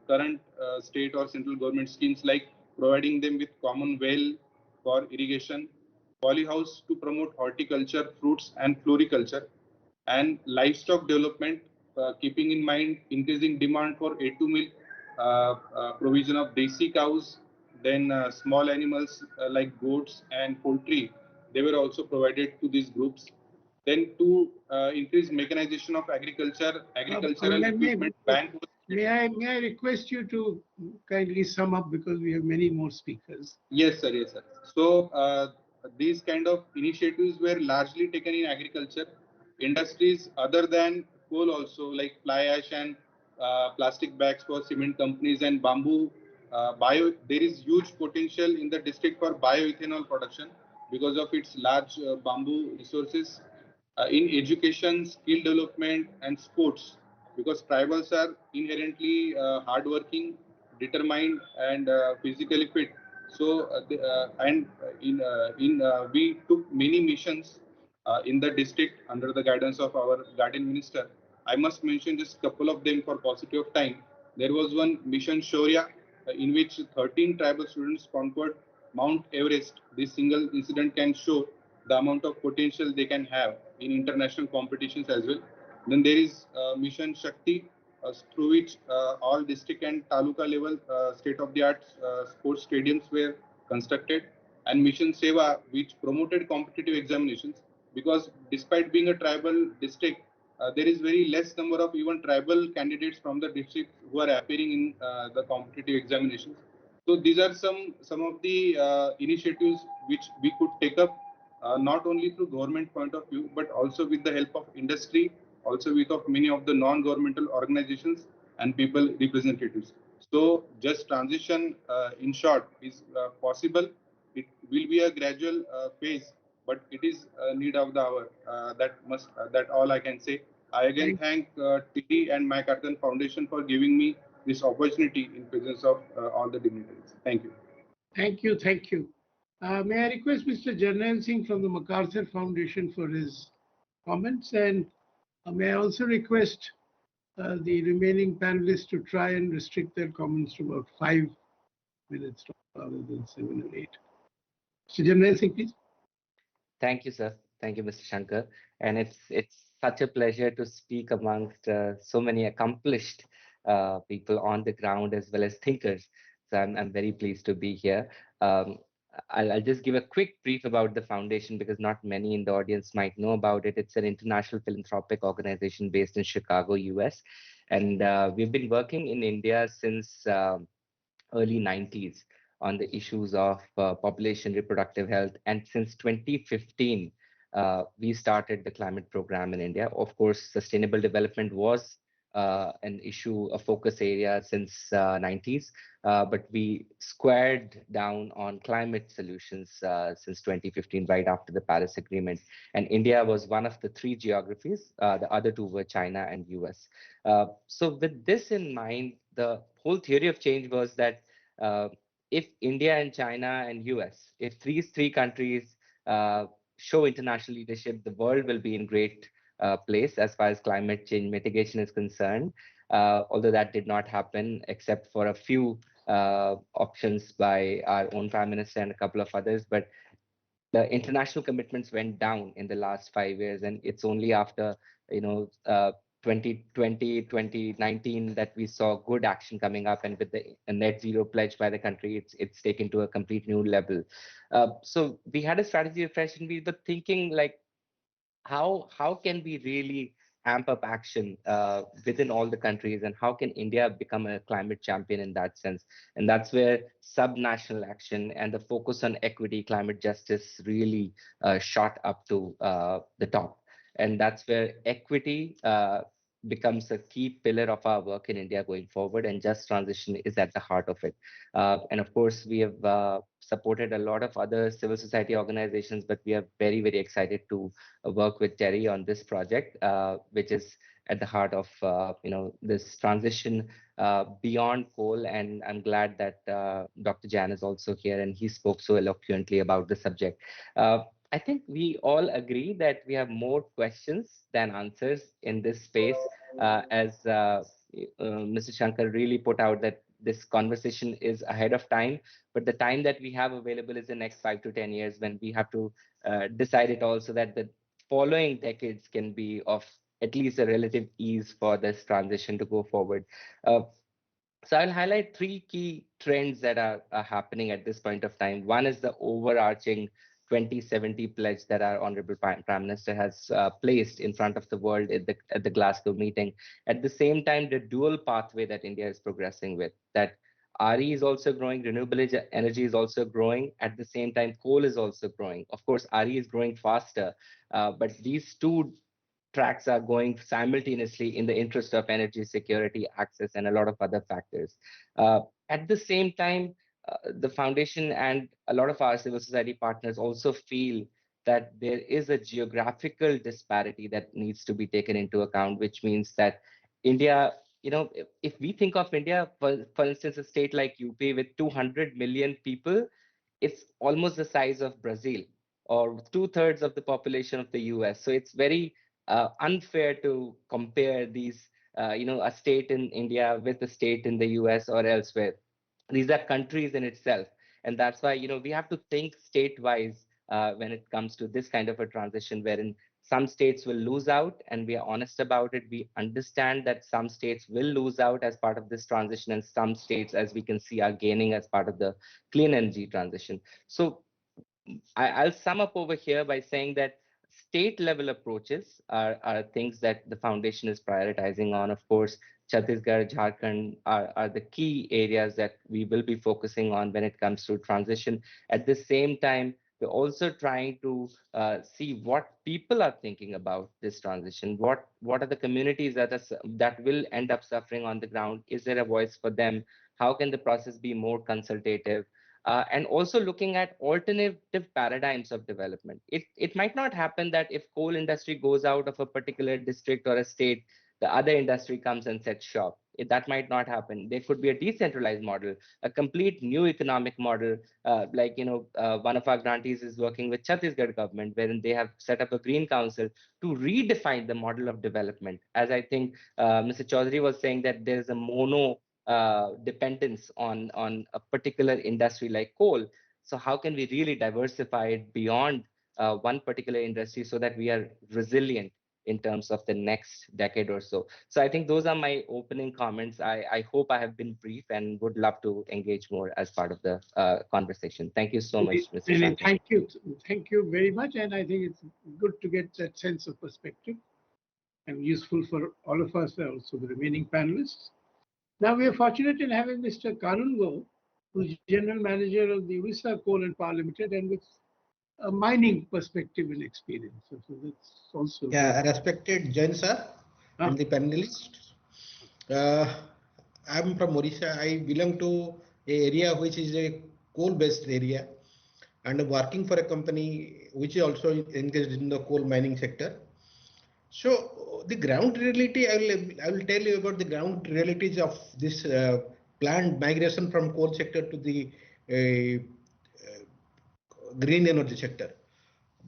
current state or central government schemes, like providing them with common well for irrigation, polyhouse to promote horticulture, fruits and floriculture, and livestock development, keeping in mind increasing demand for A2 milk, provision of desi cows, then small animals like goats and poultry. They were also provided to these groups. Then to increase mechanization of agricultural equipment bank. May I request you to kindly sum up, because we have many more speakers. Yes, sir. Yes, sir. So these kind of initiatives were largely taken in agriculture. Industries other than coal also, like fly ash and plastic bags for cement companies and bamboo. There is huge potential in the district for bioethanol production because of its large bamboo resources. In education, skill development, and sports, because tribals are inherently hardworking, determined, and physically fit. So, we took many missions in the district under the guidance of our guardian minister. I must mention just a couple of them for paucity of time. There was one mission Shaurya, in which 13 tribal students conquered Mount Everest. This single incident can show the amount of potential they can have in international competitions as well. Then there is Mission Shakti, through which all district and taluka level state-of-the-art sports stadiums were constructed, and Mission Seva, which promoted competitive examinations, because despite being a tribal district, there is very less number of even tribal candidates from the district who are appearing in the competitive examinations. So these are some of the initiatives which we could take up, not only through government point of view, but also with the help of industry, also with of many of the non-governmental organizations and people representatives. So just transition, in short, is possible. It will be a gradual phase, but it is a need of the hour. That all I can say. I again thank TERI and MacArthur Foundation for giving me this opportunity in presence of all the dignitaries. Thank you. Thank you. Thank you. May I request Mr. Jarnail Singh from the MacArthur Foundation for his comments, and may I also request the remaining panelists to try and restrict their comments to about 5 minutes rather than 7 or 8. Mr. Jarnail Singh, please. Thank you, sir. Thank you, Mr. Shankar. And it's such a pleasure to speak amongst so many accomplished people on the ground as well as thinkers. So I'm very pleased to be here. Um, I'll just give a quick brief about the foundation because not many in the audience might know about it. It's an international philanthropic organization based in Chicago, US. And we've been working in India since early 90s on the issues of population reproductive health. And since 2015, we started the climate program in India. Of course, sustainable development was an issue, a focus area since 90s, but we squared down on climate solutions since 2015, right after the Paris Agreement. And India was one of the three geographies. The other two were China and US. So with this in mind, the whole theory of change was that uh, if India and China and US, if these three countries show international leadership, the world will be in great place as far as climate change mitigation is concerned. Although that did not happen, except for a few options by our own prime minister and a couple of others. But the international commitments went down in the last 5 years, and it's only after you know 2020 2019 that we saw good action coming up, and with the net zero pledge by the country, it's taken to a complete new level. So we had a strategy refresh, and we were thinking like how can we really amp up action within all the countries, and how can India become a climate champion in that sense? And that's where subnational action and the focus on equity, climate justice really shot up to the top. And that's where equity becomes a key pillar of our work in India going forward, and just transition is at the heart of it. And of course, we have supported a lot of other civil society organizations, but we are very, very excited to work with TERI on this project, which is at the heart of this transition beyond coal. And I'm glad that Dr. Jan is also here, and he spoke so eloquently about the subject. I think we all agree that we have more questions than answers in this space, as Mr. Shankar really put out that this conversation is ahead of time, but the time that we have available is the next 5 to 10 years, when we have to decide it also that the following decades can be of at least a relative ease for this transition to go forward. Uh, so I'll highlight three key trends that are happening at this point of time. One is the overarching 2070 pledge that our Honorable Prime Minister has placed in front of the world at the Glasgow meeting. At the same time, the dual pathway that India is progressing with, that RE is also growing, renewable energy is also growing. At the same time, coal is also growing. Of course, RE is growing faster, but these two tracks are going simultaneously in the interest of energy security, access, and a lot of other factors. At the same time, the foundation and a lot of our civil society partners also feel that there is a geographical disparity that needs to be taken into account, which means that India, if we think of India, for instance, a state like UP with 200 million people, it's almost the size of Brazil, or two-thirds of the population of the US. So it's very unfair to compare these, a state in India with a state in the US or elsewhere. These are countries in itself. And that's why, we have to think state-wise when it comes to this kind of a transition, wherein some states will lose out, and we are honest about it. We understand that some states will lose out as part of this transition, and some states, as we can see, are gaining as part of the clean energy transition. So I'll sum up over here by saying that state level approaches are things that the foundation is prioritizing on. Of course, Chhattisgarh, Jharkhand are the key areas that we will be focusing on when it comes to transition. At the same time, we're also trying to see what people are thinking about this transition. What are the communities that will end up suffering on the ground? Is there a voice for them? How can the process be more consultative? And also looking at alternative paradigms of development. It might not happen that if coal industry goes out of a particular district or a state, the other industry comes and sets shop. That might not happen. There could be a decentralized model, a complete new economic model. One of our grantees is working with Chhattisgarh government, wherein they have set up a green council to redefine the model of development. As I think Mr. Chaudhary was saying, that there is a mono dependence on a particular industry like coal. So how can we really diversify it beyond one particular industry so that we are resilient in terms of the next decade or so. So I think those are my opening comments. I hope I have been brief and would love to engage more as part of the conversation. Thank you so much, Mr. Shankar. Thank you very much. And I think it's good to get that sense of perspective and useful for all of us, also the remaining panelists. Now we are fortunate in having Mr. Kanungo, who's General Manager of the Odisha Coal and Power Limited, and with a mining perspective and experience. So that's also. Yeah, respected Jain sir and the panelists. I'm from Odisha. I belong to an area which is a coal-based area, and working for a company which is also engaged in the coal mining sector. So the ground reality, I will tell you about the ground realities of this planned migration from coal sector to the green energy sector.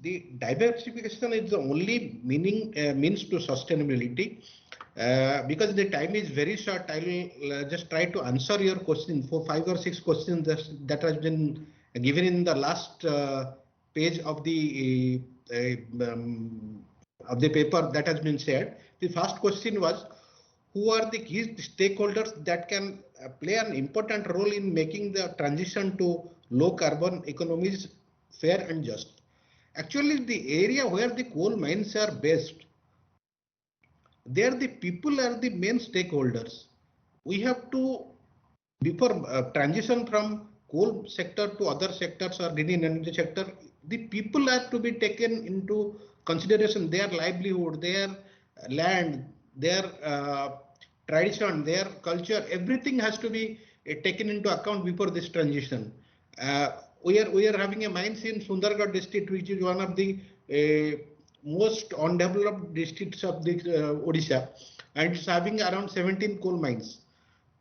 The diversification is the only means to sustainability. Because the time is very short, I will just try to answer your question for 5 or 6 questions that has been given in the last page of the paper that has been shared. The first question was, who are the key stakeholders that can play an important role in making the transition to low carbon economies fair and just? Actually, the area where the coal mines are based, there the people are the main stakeholders. We have to, before transition from coal sector to other sectors or green energy sector, the people have to be taken into consideration, their livelihood, their land, their tradition, their culture, everything has to be taken into account before this transition. We are having a mines in Sundargarh district, which is one of the most undeveloped districts of the Odisha, and it's having around 17 coal mines.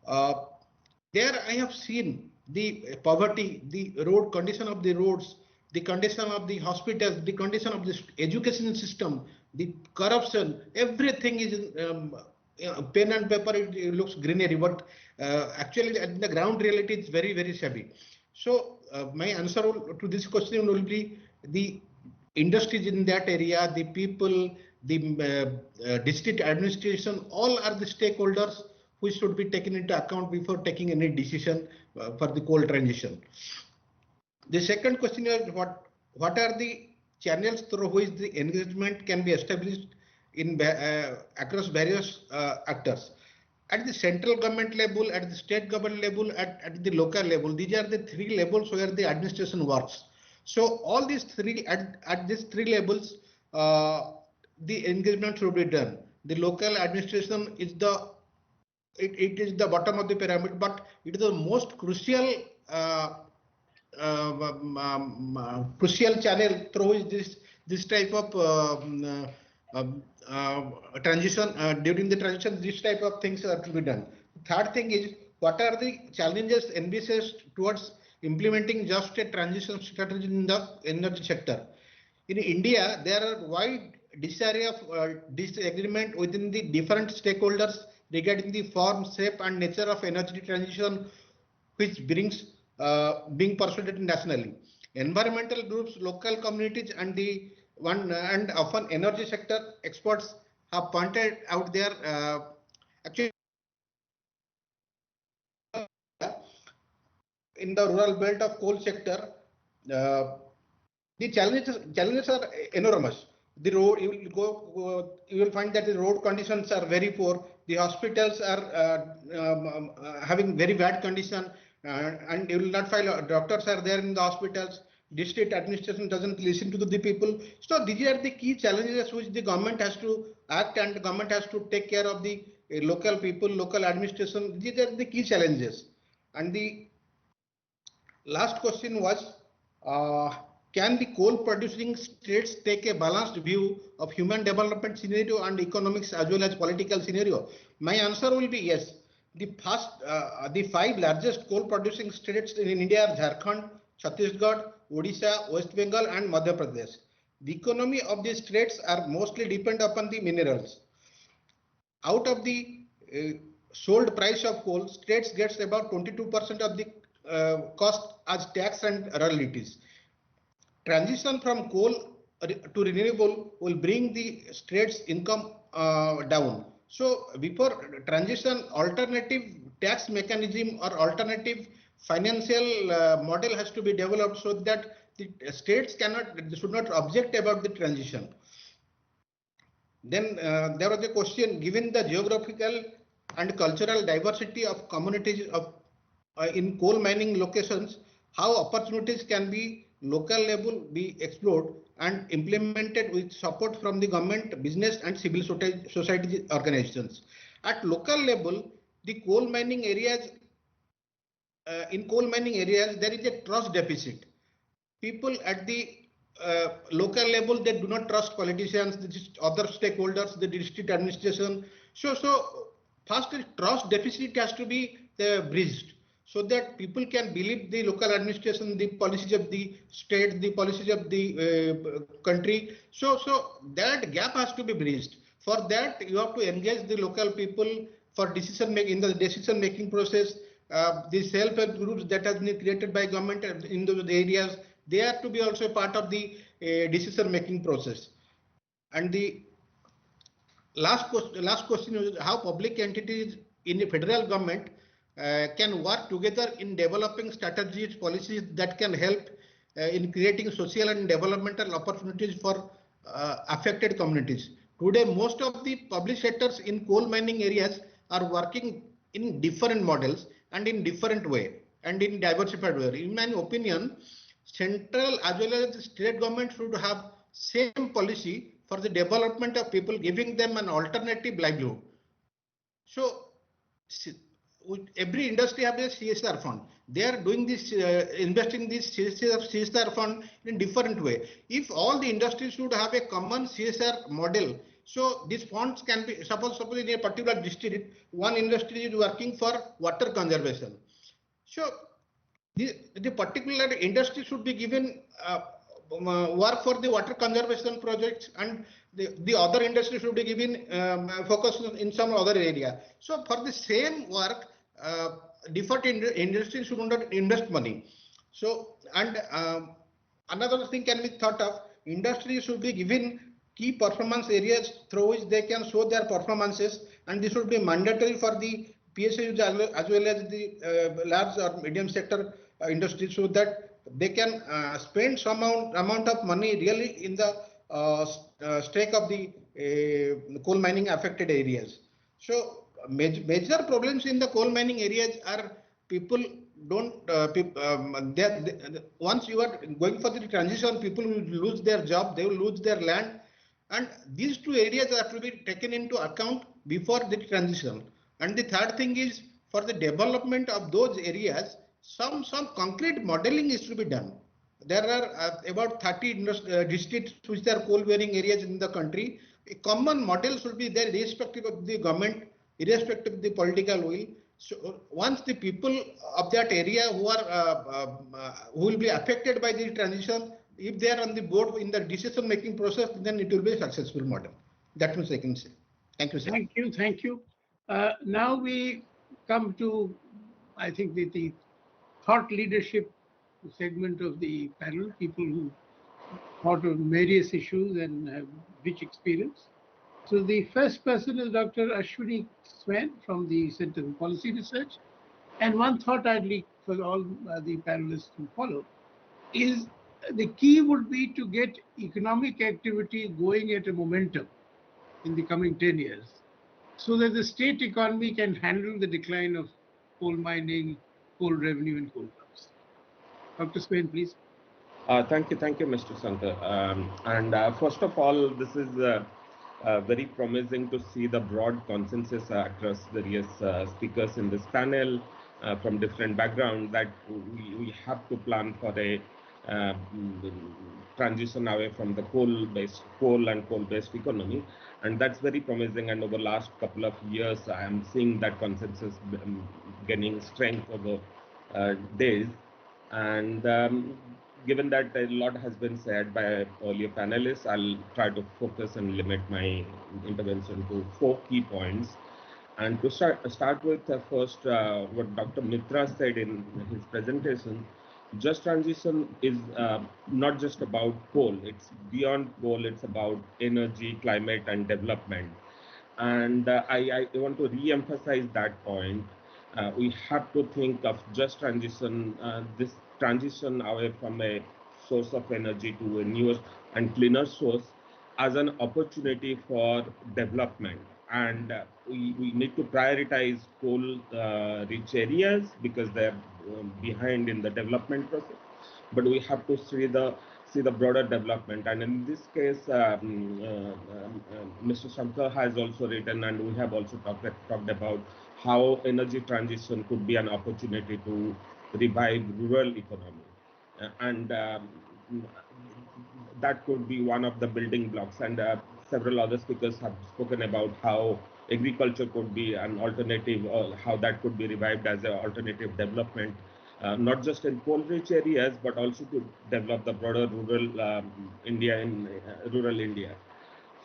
There I have seen the poverty, the road condition of the roads, the condition of the hospitals, the condition of the education system, the corruption, everything is pen and paper, it looks greenery, but actually the ground reality is very, very shabby. So my answer to this question will be the industries in that area, the people, the district administration, all are the stakeholders who should be taken into account before taking any decision for the coal transition. The second question is, what are the channels through which the engagement can be established in across various actors? At the central government level, at the state government level, at the local level, these are the 3 levels where the administration works. So all these 3 at these 3 levels, the engagement should be done. The local administration is it is the bottom of the pyramid, but it is the most crucial crucial channel through which this type of transition, during the transition, this type of things are to be done. Third thing is, what are the challenges envisaged towards implementing just a transition strategy in the energy sector? In India, there are wide disarray of disagreement within the different stakeholders regarding the form, shape, and nature of energy transition, which brings being pursued nationally. Environmental groups, local communities, and often energy sector experts have pointed out their actually in the rural belt of coal sector, the challenges are enormous. The road, you will find that the road conditions are very poor. The hospitals are having very bad condition, and you will not find doctors are there in the hospitals. District administration doesn't listen to the people. So these are the key challenges which the government has to act, and the government has to take care of the local people, local administration. These are the key challenges. And the last question was, can the coal producing states take a balanced view of human development scenario and economics as well as political scenario? My answer will be yes. The 5 largest coal producing states in India are Jharkhand, Chhattisgarh, Odisha, West Bengal, and Madhya Pradesh. The economy of these states are mostly depend upon the minerals. Out of the sold price of coal, states gets about 22% of the cost as tax and royalties. Transition from coal to renewable will bring the state's income down. So before transition, alternative tax mechanism or alternative financial model has to be developed so that the states should not object about the transition. Then there was a question, given the geographical and cultural diversity of communities in coal mining locations, how opportunities can be local level be explored and implemented with support from the government, business and civil society organizations. At local level, the coal mining areas, in coal mining areas, there is a trust deficit. People at the local level, they do not trust politicians, the other stakeholders, the district administration. So first, the trust deficit has to be bridged so that people can believe the local administration, the policies of the state, the policies of the country. So that gap has to be bridged. For that, you have to engage the local people for decision making in the decision making process. The self-help groups that has been created by government in those areas, they have to be also a part of the decision making process. And the last question is how public entities in the federal government can work together in developing strategies, policies that can help in creating social and developmental opportunities for affected communities. Today, most of the public sectors in coal mining areas are working in different models and in different way and in diversified way. In my opinion, central as well as the state government should have same policy for the development of people, giving them an alternative livelihood. So every industry has a CSR fund. They are doing this, investing this CSR fund in different way. If all the industries should have a common CSR model, so these funds can be, suppose in a particular district, one industry is working for water conservation. So the particular industry should be given work for the water conservation projects, and the other industry should be given focus in some other area. So for the same work, different industries should not invest money. So, and another thing can be thought of, industry should be given key performance areas through which they can show their performances, and this should be mandatory for the PSUs as well as the large or medium sector industries, so that they can spend some amount of money really in the stake of the coal mining affected areas. So major problems in the coal mining areas are people don't once you are going for the transition, people will lose their job, they will lose their land, and these two areas are to be taken into account before the transition. And the third thing is, for the development of those areas, some concrete modeling is to be done. There are about 30 districts which are coal bearing areas in the country. A common model should be there irrespective of the government, irrespective of the political will. So once the people of that area who will be affected by the transition, if they are on the board in the decision making process, then it will be a successful model. That much I can say. Thank you, sir. Thank you. Now we come to, I think, the thought leadership segment of the panel, people who thought of various issues and have rich experience. So the first person is Dr. Ashwini Swain from the Center for Policy Research. And one thought I'd like for all the panelists to follow is the key would be to get economic activity going at a momentum in the coming 10 years, so that the state economy can handle the decline of coal mining, coal revenue and coal jobs. Dr. Swain, please. Thank you, Mr. Sankar. First of all, this is very promising to see the broad consensus across various speakers in this panel from different backgrounds that we have to plan for a transition away from the coal and coal-based economy, and that's very promising. And over the last couple of years, I am seeing that consensus gaining strength over days. And given that a lot has been said by earlier panelists, I'll try to focus and limit my intervention to 4 key points. And to start with, first, what Dr. Mitra said in his presentation, just transition is not just about coal, it's beyond coal, it's about energy, climate, and development. And I want to re-emphasize that point. We have to think of just transition, this transition away from a source of energy to a newer and cleaner source as an opportunity for development. And we need to prioritize coal-rich areas because they're behind in the development process. But we have to see the broader development. And in this case, Mr. Shankar has also written, and we have also talked about how energy transition could be an opportunity to revive rural economy. And that could be one of the building blocks. And several other speakers have spoken about how agriculture could be an alternative, or how that could be revived as an alternative development. Not just in coal-rich areas, but also to develop the broader rural India in rural India.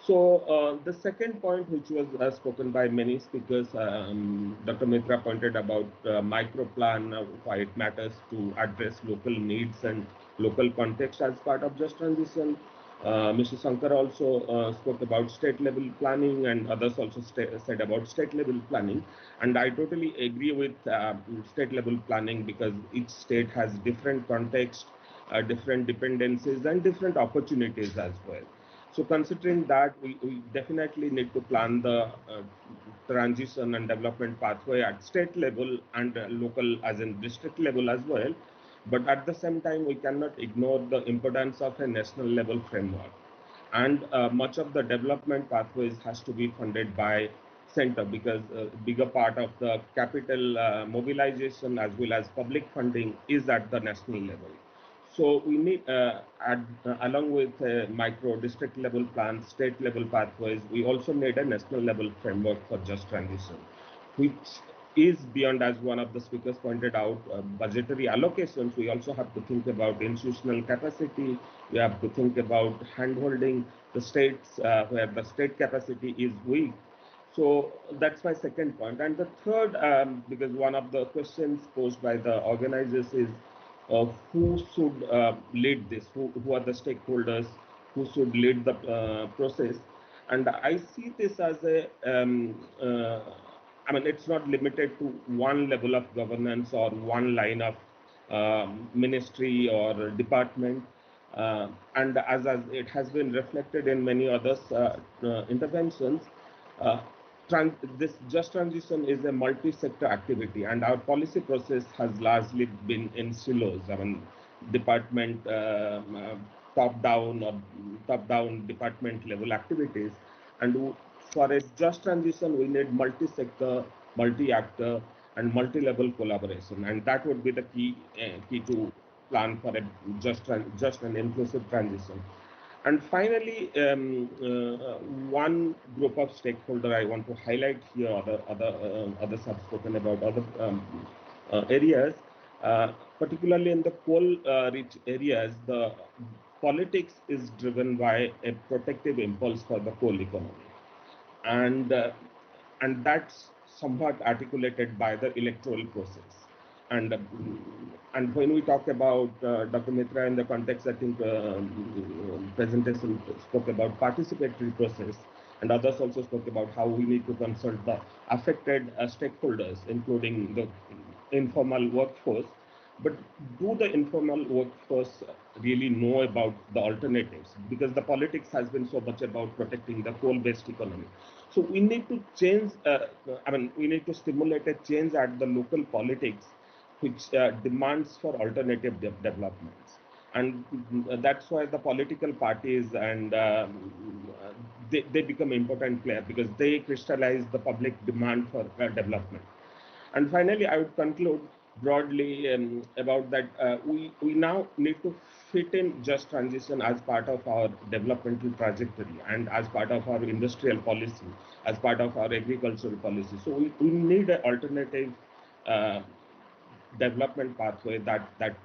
So the second point, which was spoken by many speakers, Dr. Mitra pointed about micro plan, why it matters to address local needs and local context as part of just transition. Mr. Shankar also spoke about state level planning, and others also said about state level planning. And I totally agree with state level planning, because each state has different context, different dependencies, and different opportunities as well. So considering that, we definitely need to plan the transition and development pathway at state level and local, as in district level as well. But at the same time, we cannot ignore the importance of a national level framework. And much of the development pathways has to be funded by center, because a bigger part of the capital mobilization as well as public funding is at the national level. So we need, along with micro district level plans, state level pathways, we also need a national level framework for just transition, which is beyond, as one of the speakers pointed out, budgetary allocations. We also have to think about institutional capacity. We have to think about handholding the states where the state capacity is weak. So that's my second point. And the third, because one of the questions posed by the organizers is who should lead this, who are the stakeholders, who should lead the process. And I see this as a, I mean, it's not limited to one level of governance or one line of ministry or department. And as it has been reflected in many others interventions, this just transition is a multi-sector activity, and our policy process has largely been in silos. I mean, department top-down department level activities, and for a just transition, we need multi-sector, multi-actor, and multi-level collaboration, and that would be the key to plan for a just and inclusive transition. And finally, one group of stakeholder I want to highlight here, others have spoken about other areas, particularly in the coal-rich areas, the politics is driven by a protective impulse for the coal economy. And that's somewhat articulated by the electoral process. And when we talk about Dr. Mitra in the context, I think presentation spoke about participatory process, and others also spoke about how we need to consult the affected stakeholders, including the informal workforce. But do the informal workforce really know about the alternatives? Because the politics has been so much about protecting the coal-based economy. So we need to change, we need to stimulate a change at the local politics, which demands for alternative developments. And that's why the political parties and they become important players, because they crystallize the public demand for development. And finally, I would conclude broadly about that we now need to fit in just transition as part of our developmental trajectory and as part of our industrial policy, as part of our agricultural policy. So we need an alternative development pathway that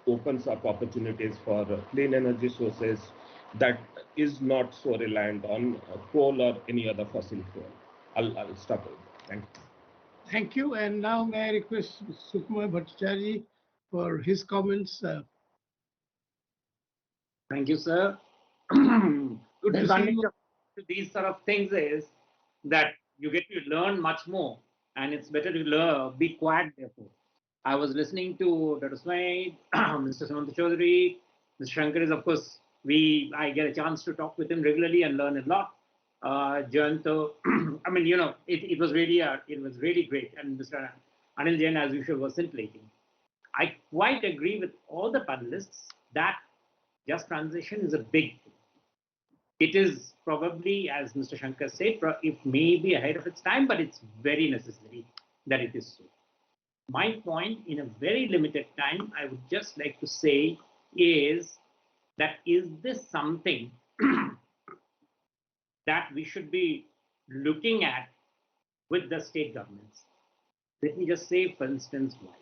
opens up opportunities for clean energy sources that is not so reliant on coal or any other fossil fuel. I'll stop it. Thank you. Thank you. And now may I request Sukumar Bhattacharya for his comments. Thank you, sir. Good to see advantage you. of these sort of things is that you get to learn much more, and it's better to learn, be quiet, therefore. I was listening to Dr. Swain, Mr. Sumum Chaudhary, Mr. Shankar is, of course, I get a chance to talk with him regularly and learn a lot. Jayanto, I mean, you know, it was really great. And Mr. Anil Jain, as usual, was scintillating. I quite agree with all the panelists that just transition is a big thing. It is probably, as Mr. Shankar said, it may be ahead of its time, but it's very necessary that it is so. My point in a very limited time, I would just like to say is that is this something that we should be looking at with the state governments? Let me just say, for instance, why.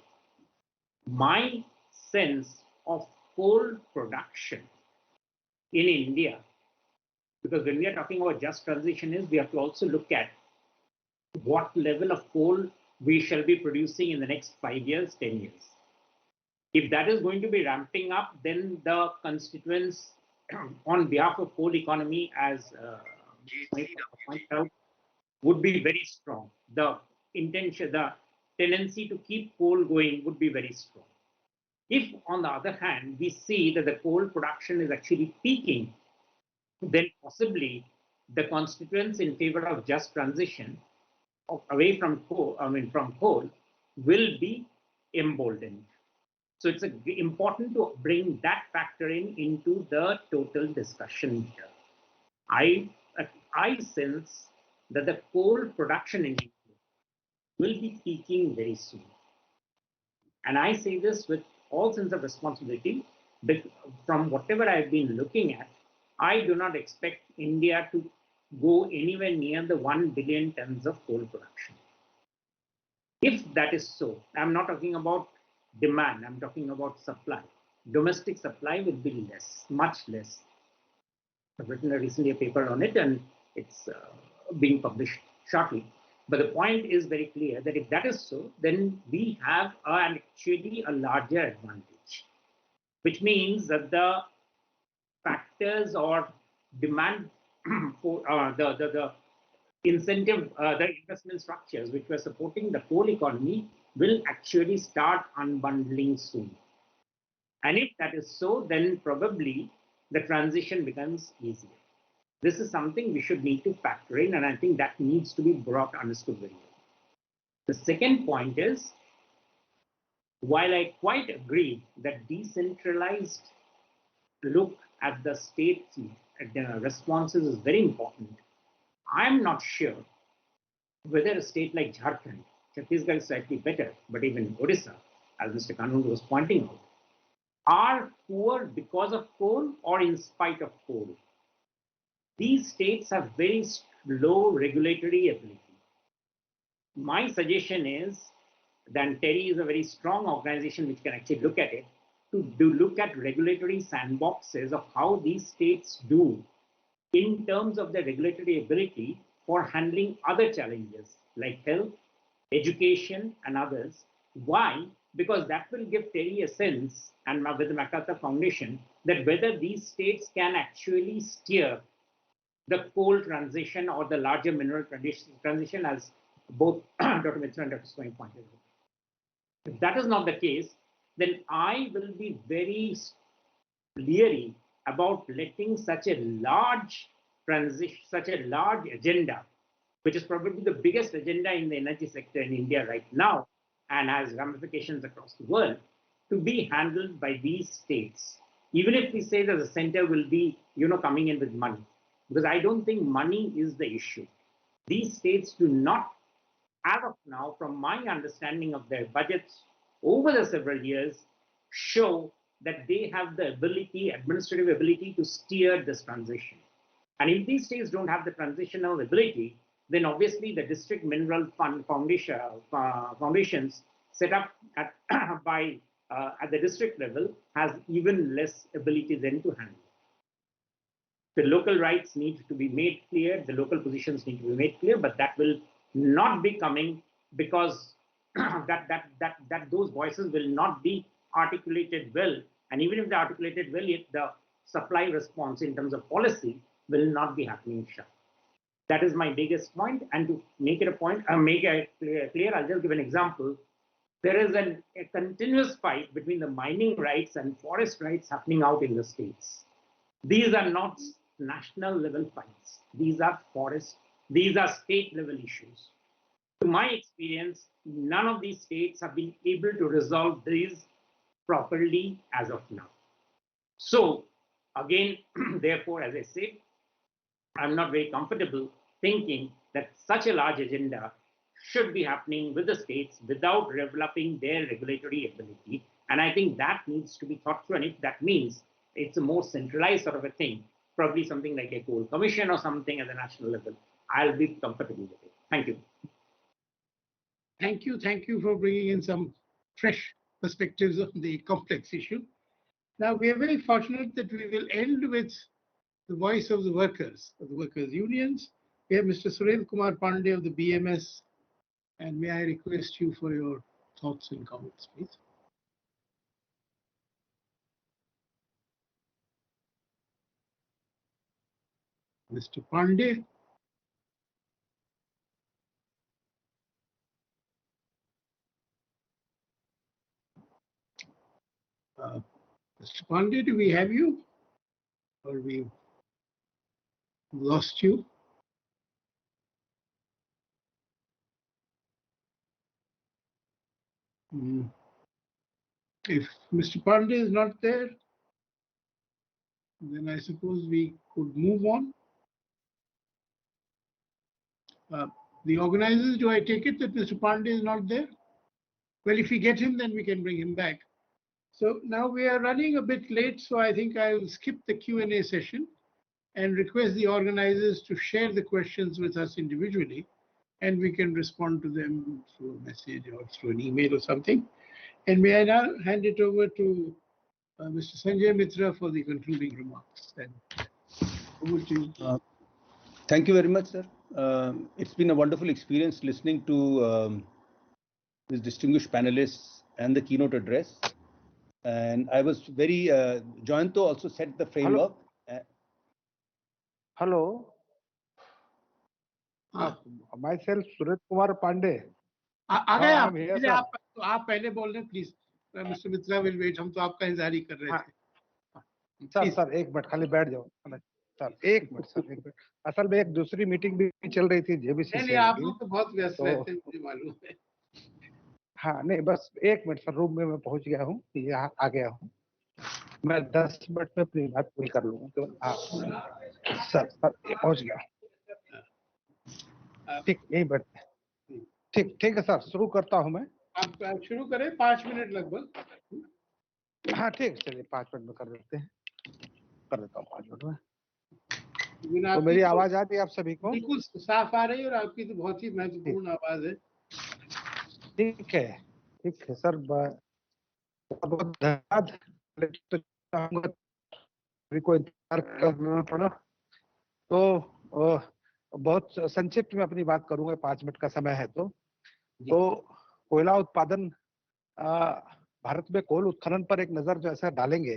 My sense of coal production in India, because when we are talking about just transition is, we have to also look at what level of coal we shall be producing in the next 5 years, 10 years. If that is going to be ramping up, then the constituents on behalf of coal economy, as pointed out, would be very strong. The intention, the tendency to keep coal going would be very strong. If, on the other hand, we see that the coal production is actually peaking, then possibly the constituents in favor of just transition away from coal, from coal, will be emboldened. So it's important to bring that factor into the total discussion here. I sense that the coal production in India will be peaking very soon. And I say this with all sense of responsibility, but from whatever I've been looking at, I do not expect India to go anywhere near the 1 billion tons of coal production. If that is so, I'm not talking about demand, I'm talking about supply. Domestic supply will be less, much less. I've written recently a paper on it, and it's being published shortly. But the point is very clear that if that is so, then we have actually a larger advantage, which means that the factors or demand for the incentive, the investment structures which were supporting the coal economy will actually start unbundling soon. And if that is so, then probably the transition becomes easier. This is something we should need to factor in, and I think that needs to be understood very well. The second point is, while I quite agree that decentralized look at the state responses is very important, I'm not sure whether a state like Jharkhand, Chhattisgarh is slightly better, but even Odisha, as Mr. Kanundu was pointing out, are poor because of coal or in spite of coal. These states have very low regulatory ability. My suggestion is that TERI is a very strong organization which can actually look at it, to look at regulatory sandboxes of how these states do in terms of their regulatory ability for handling other challenges like health, education, and others. Why? Because that will give TERI a sense, and with the MacArthur Foundation, that whether these states can actually steer the coal transition or the larger mineral transition, as both Dr. Mitra and Dr. Swain pointed out. If that is not the case, then I will be very leery about letting such a large transition, such a large agenda, which is probably the biggest agenda in the energy sector in India right now and has ramifications across the world, to be handled by these states. Even if we say that the center will be, coming in with money, because I don't think money is the issue. These states do not, as of now, from my understanding of their budgets over the several years, show that they have the ability, administrative ability, to steer this transition. And if these states don't have the transitional ability, then obviously the district mineral fund foundations set up at the district level has even less ability then to handle. The local rights need to be made clear, the local positions need to be made clear, but that will not be coming because that those voices will not be articulated well, and even if they're articulated well, yet the supply response in terms of policy will not be happening sharp. That is my biggest point. And to make it a point, make it clear, I'll just give an example. There is a continuous fight between the mining rights and forest rights happening out in the states. These are not national level fights. These are state level issues. To my experience, none of these states have been able to resolve these properly as of now. So again, therefore, as I said, I'm not very comfortable thinking that such a large agenda should be happening with the states without developing their regulatory ability. And I think that needs to be thought through. And if that means it's a more centralized sort of a thing, probably something like a coal commission or something at the national level, I'll be comfortable with it. Thank you. Thank you. Thank you for bringing in some fresh perspectives on the complex issue. Now, we are very fortunate that we will end with the voice of the workers unions. We have Mr. Surendra Kumar Pandey of the BMS, and may I request you for your thoughts and comments, please. Mr. Pandey. Mr. Pandey, do we have you? Or we lost you? If Mr. Pandey is not there, then I suppose we could move on. The organizers, do I take it that Mr. Pandey is not there? Well, if we get him, then we can bring him back. So now we are running a bit late, so I think I will skip the Q&A session and request the organizers to share the questions with us individually, and we can respond to them through a message or through an email or something. And may I now hand it over to Mr. Sanjay Mitra for the concluding remarks. Then over to you. Thank you very much, sir. It's been a wonderful experience listening to these distinguished panelists and the keynote address. And I was very, Joyanto also set the framework. Hello. Myself, Surendra Kumar Pandey. आ गए आप? पहले आप पहले बोल रहे please. Mister Mitra will wait. हम तो आपका इंतजार ही कर रहे थे. सर एक मिनट खाली बैठ जाओ सर. एक मिनट असल में एक दूसरी मीटिंग भी चल रही थी जेबीसी से. नहीं आप लोग तो बहुत व्यस्त रहते हैं, मुझे मालूम है. हाँ नहीं बस एक मिनट सर. रूम में मैं पहुंच गया हूँ, यहाँ आ गया हूँ. मैं 10 मिनट में अपनी बात पूरी कर लूंगा. तो सर पहुंच गया. ठीक यही बैठते. ठीक है सर, शुरू करता हूं मैं. आप शुरू करें. 5 मिनट लगभग. हाँ ठीक, चलिए 5 मिनट में कर देते हैं. कर देता हूँ 5 मिनट में. तो मेरी आवाज आती है आप सभी को? बिल्कुल साफ आ रही है और आपकी तो बहुत ही महत्वपूर्ण आवाज है. ठीक है सर. बहुत धन्यवाद. को इंतजार करना पड़ा तो बहुत संक्षिप्त में अपनी बात करूंगा. 5 मिनट का समय है. तो कोयला उत्पादन, भारत में कोल उत्खनन पर एक नजर जैसा डालेंगे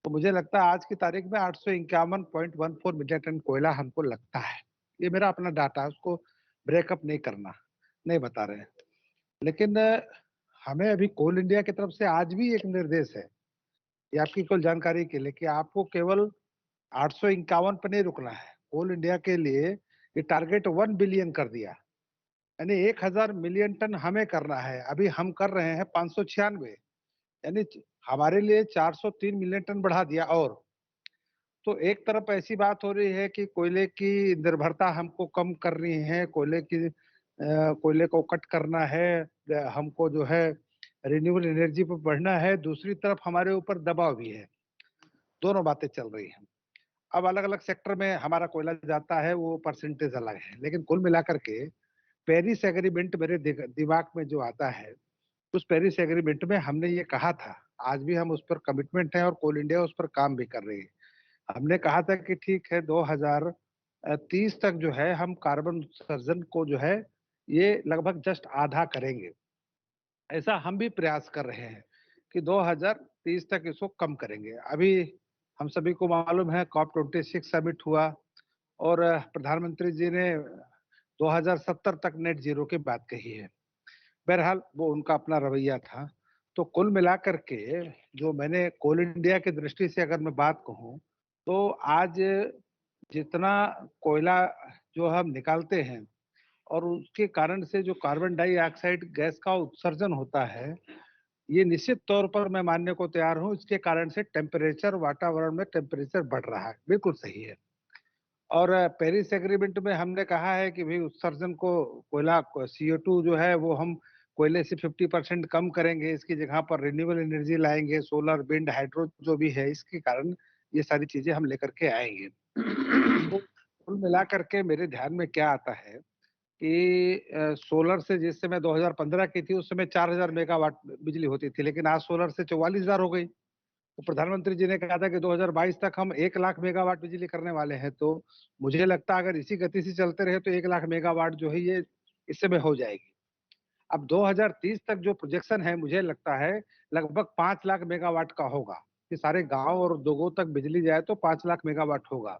तो मुझे लगता है आज की तारीख में 851.14 मिलियन टन कोयला हमको लगता है. ये मेरा अपना डाटा है, उसको ब्रेकअप नहीं बता रहे हैं. लेकिन हमें अभी कोल इंडिया की तरफ से आज भी एक निर्देश है, ये आपकी कुल जानकारी के लिए, कि आपको केवल 851 पर नहीं रुकना है. कोल इंडिया के लिए ये टारगेट 1 बिलियन कर दिया, यानी 1000 मिलियन टन हमें करना है. अभी हम कर रहे हैं 596, यानी हमारे लिए 403 मिलियन टन बढ़ा दिया. और तो एक तरफ ऐसी बात हो रही है कि कोयले की निर्भरता हमको कम करनी है, कोयले को कट करना है, हमको जो है रिन्यूएबल एनर्जी पर बढ़ना है. दूसरी तरफ हमारे ऊपर दबाव भी है. दोनों बातें चल रही हैं. अब अलग अलग सेक्टर में हमारा कोयला जाता है, वो परसेंटेज अलग है. लेकिन कुल मिलाकर के पेरिस एग्रीमेंट मेरे दिमाग में जो आता है, उस पेरिस एग्रीमेंट में हमने ये कहा था, आज भी हम उस पर कमिटमेंट है और कोल इंडिया उस पर काम भी कर रही है. हमने कहा था कि ठीक है 2030 तक जो है हम कार्बन उत्सर्जन को जो है ये लगभग जस्ट आधा करेंगे. ऐसा हम भी प्रयास कर रहे हैं कि 2030 तक इसको कम करेंगे। अभी हम सभी को मालूम है COP26 समिट हुआ और प्रधानमंत्री जी ने 2070 तक नेट जीरो की बात कही है। बहरहाल वो उनका अपना रवैया था। तो कुल मिलाकर के जो मैंने कोल इंडिया की दृष्टि से अगर मैं बात कहूँ तो आज जितना कोयला जो हम निकालते हैं और उसके कारण से जो कार्बन डाइऑक्साइड गैस का उत्सर्जन होता है, ये निश्चित तौर पर मैं मानने को तैयार हूँ, इसके कारण से टेम्परेचर, वातावरण में टेम्परेचर बढ़ रहा है। बिल्कुल सही है। और पेरिस एग्रीमेंट में हमने कहा है कि भाई उत्सर्जन को कोयला CO2 जो है वो हम कोयले से 50% कम करेंगे, इसकी जगह पर रिन्यूएबल एनर्जी लाएंगे, सोलर, विंड, हाइड्रो जो भी है, इसके कारण ये सारी चीजें हम लेकर के आएंगे। तो कुल मिलाकर के मेरे ध्यान में क्या आता है कि सोलर से जिस समय 2015 की थी उस समय 4000 मेगावाट बिजली होती थी, लेकिन आज सोलर से 44,000 हो गई। तो प्रधानमंत्री जी ने कहा था कि 2022 तक हम 1 लाख मेगावाट बिजली करने वाले हैं। तो मुझे लगता है अगर इसी गति से चलते रहे तो 1 लाख मेगावाट जो है ये इस समय हो जाएगी। अब 2030 तक जो प्रोजेक्शन है मुझे लगता है लगभग 5 लाख मेगावाट का होगा कि सारे गांव और उद्योगों तक बिजली जाए तो 5 लाख मेगावाट होगा।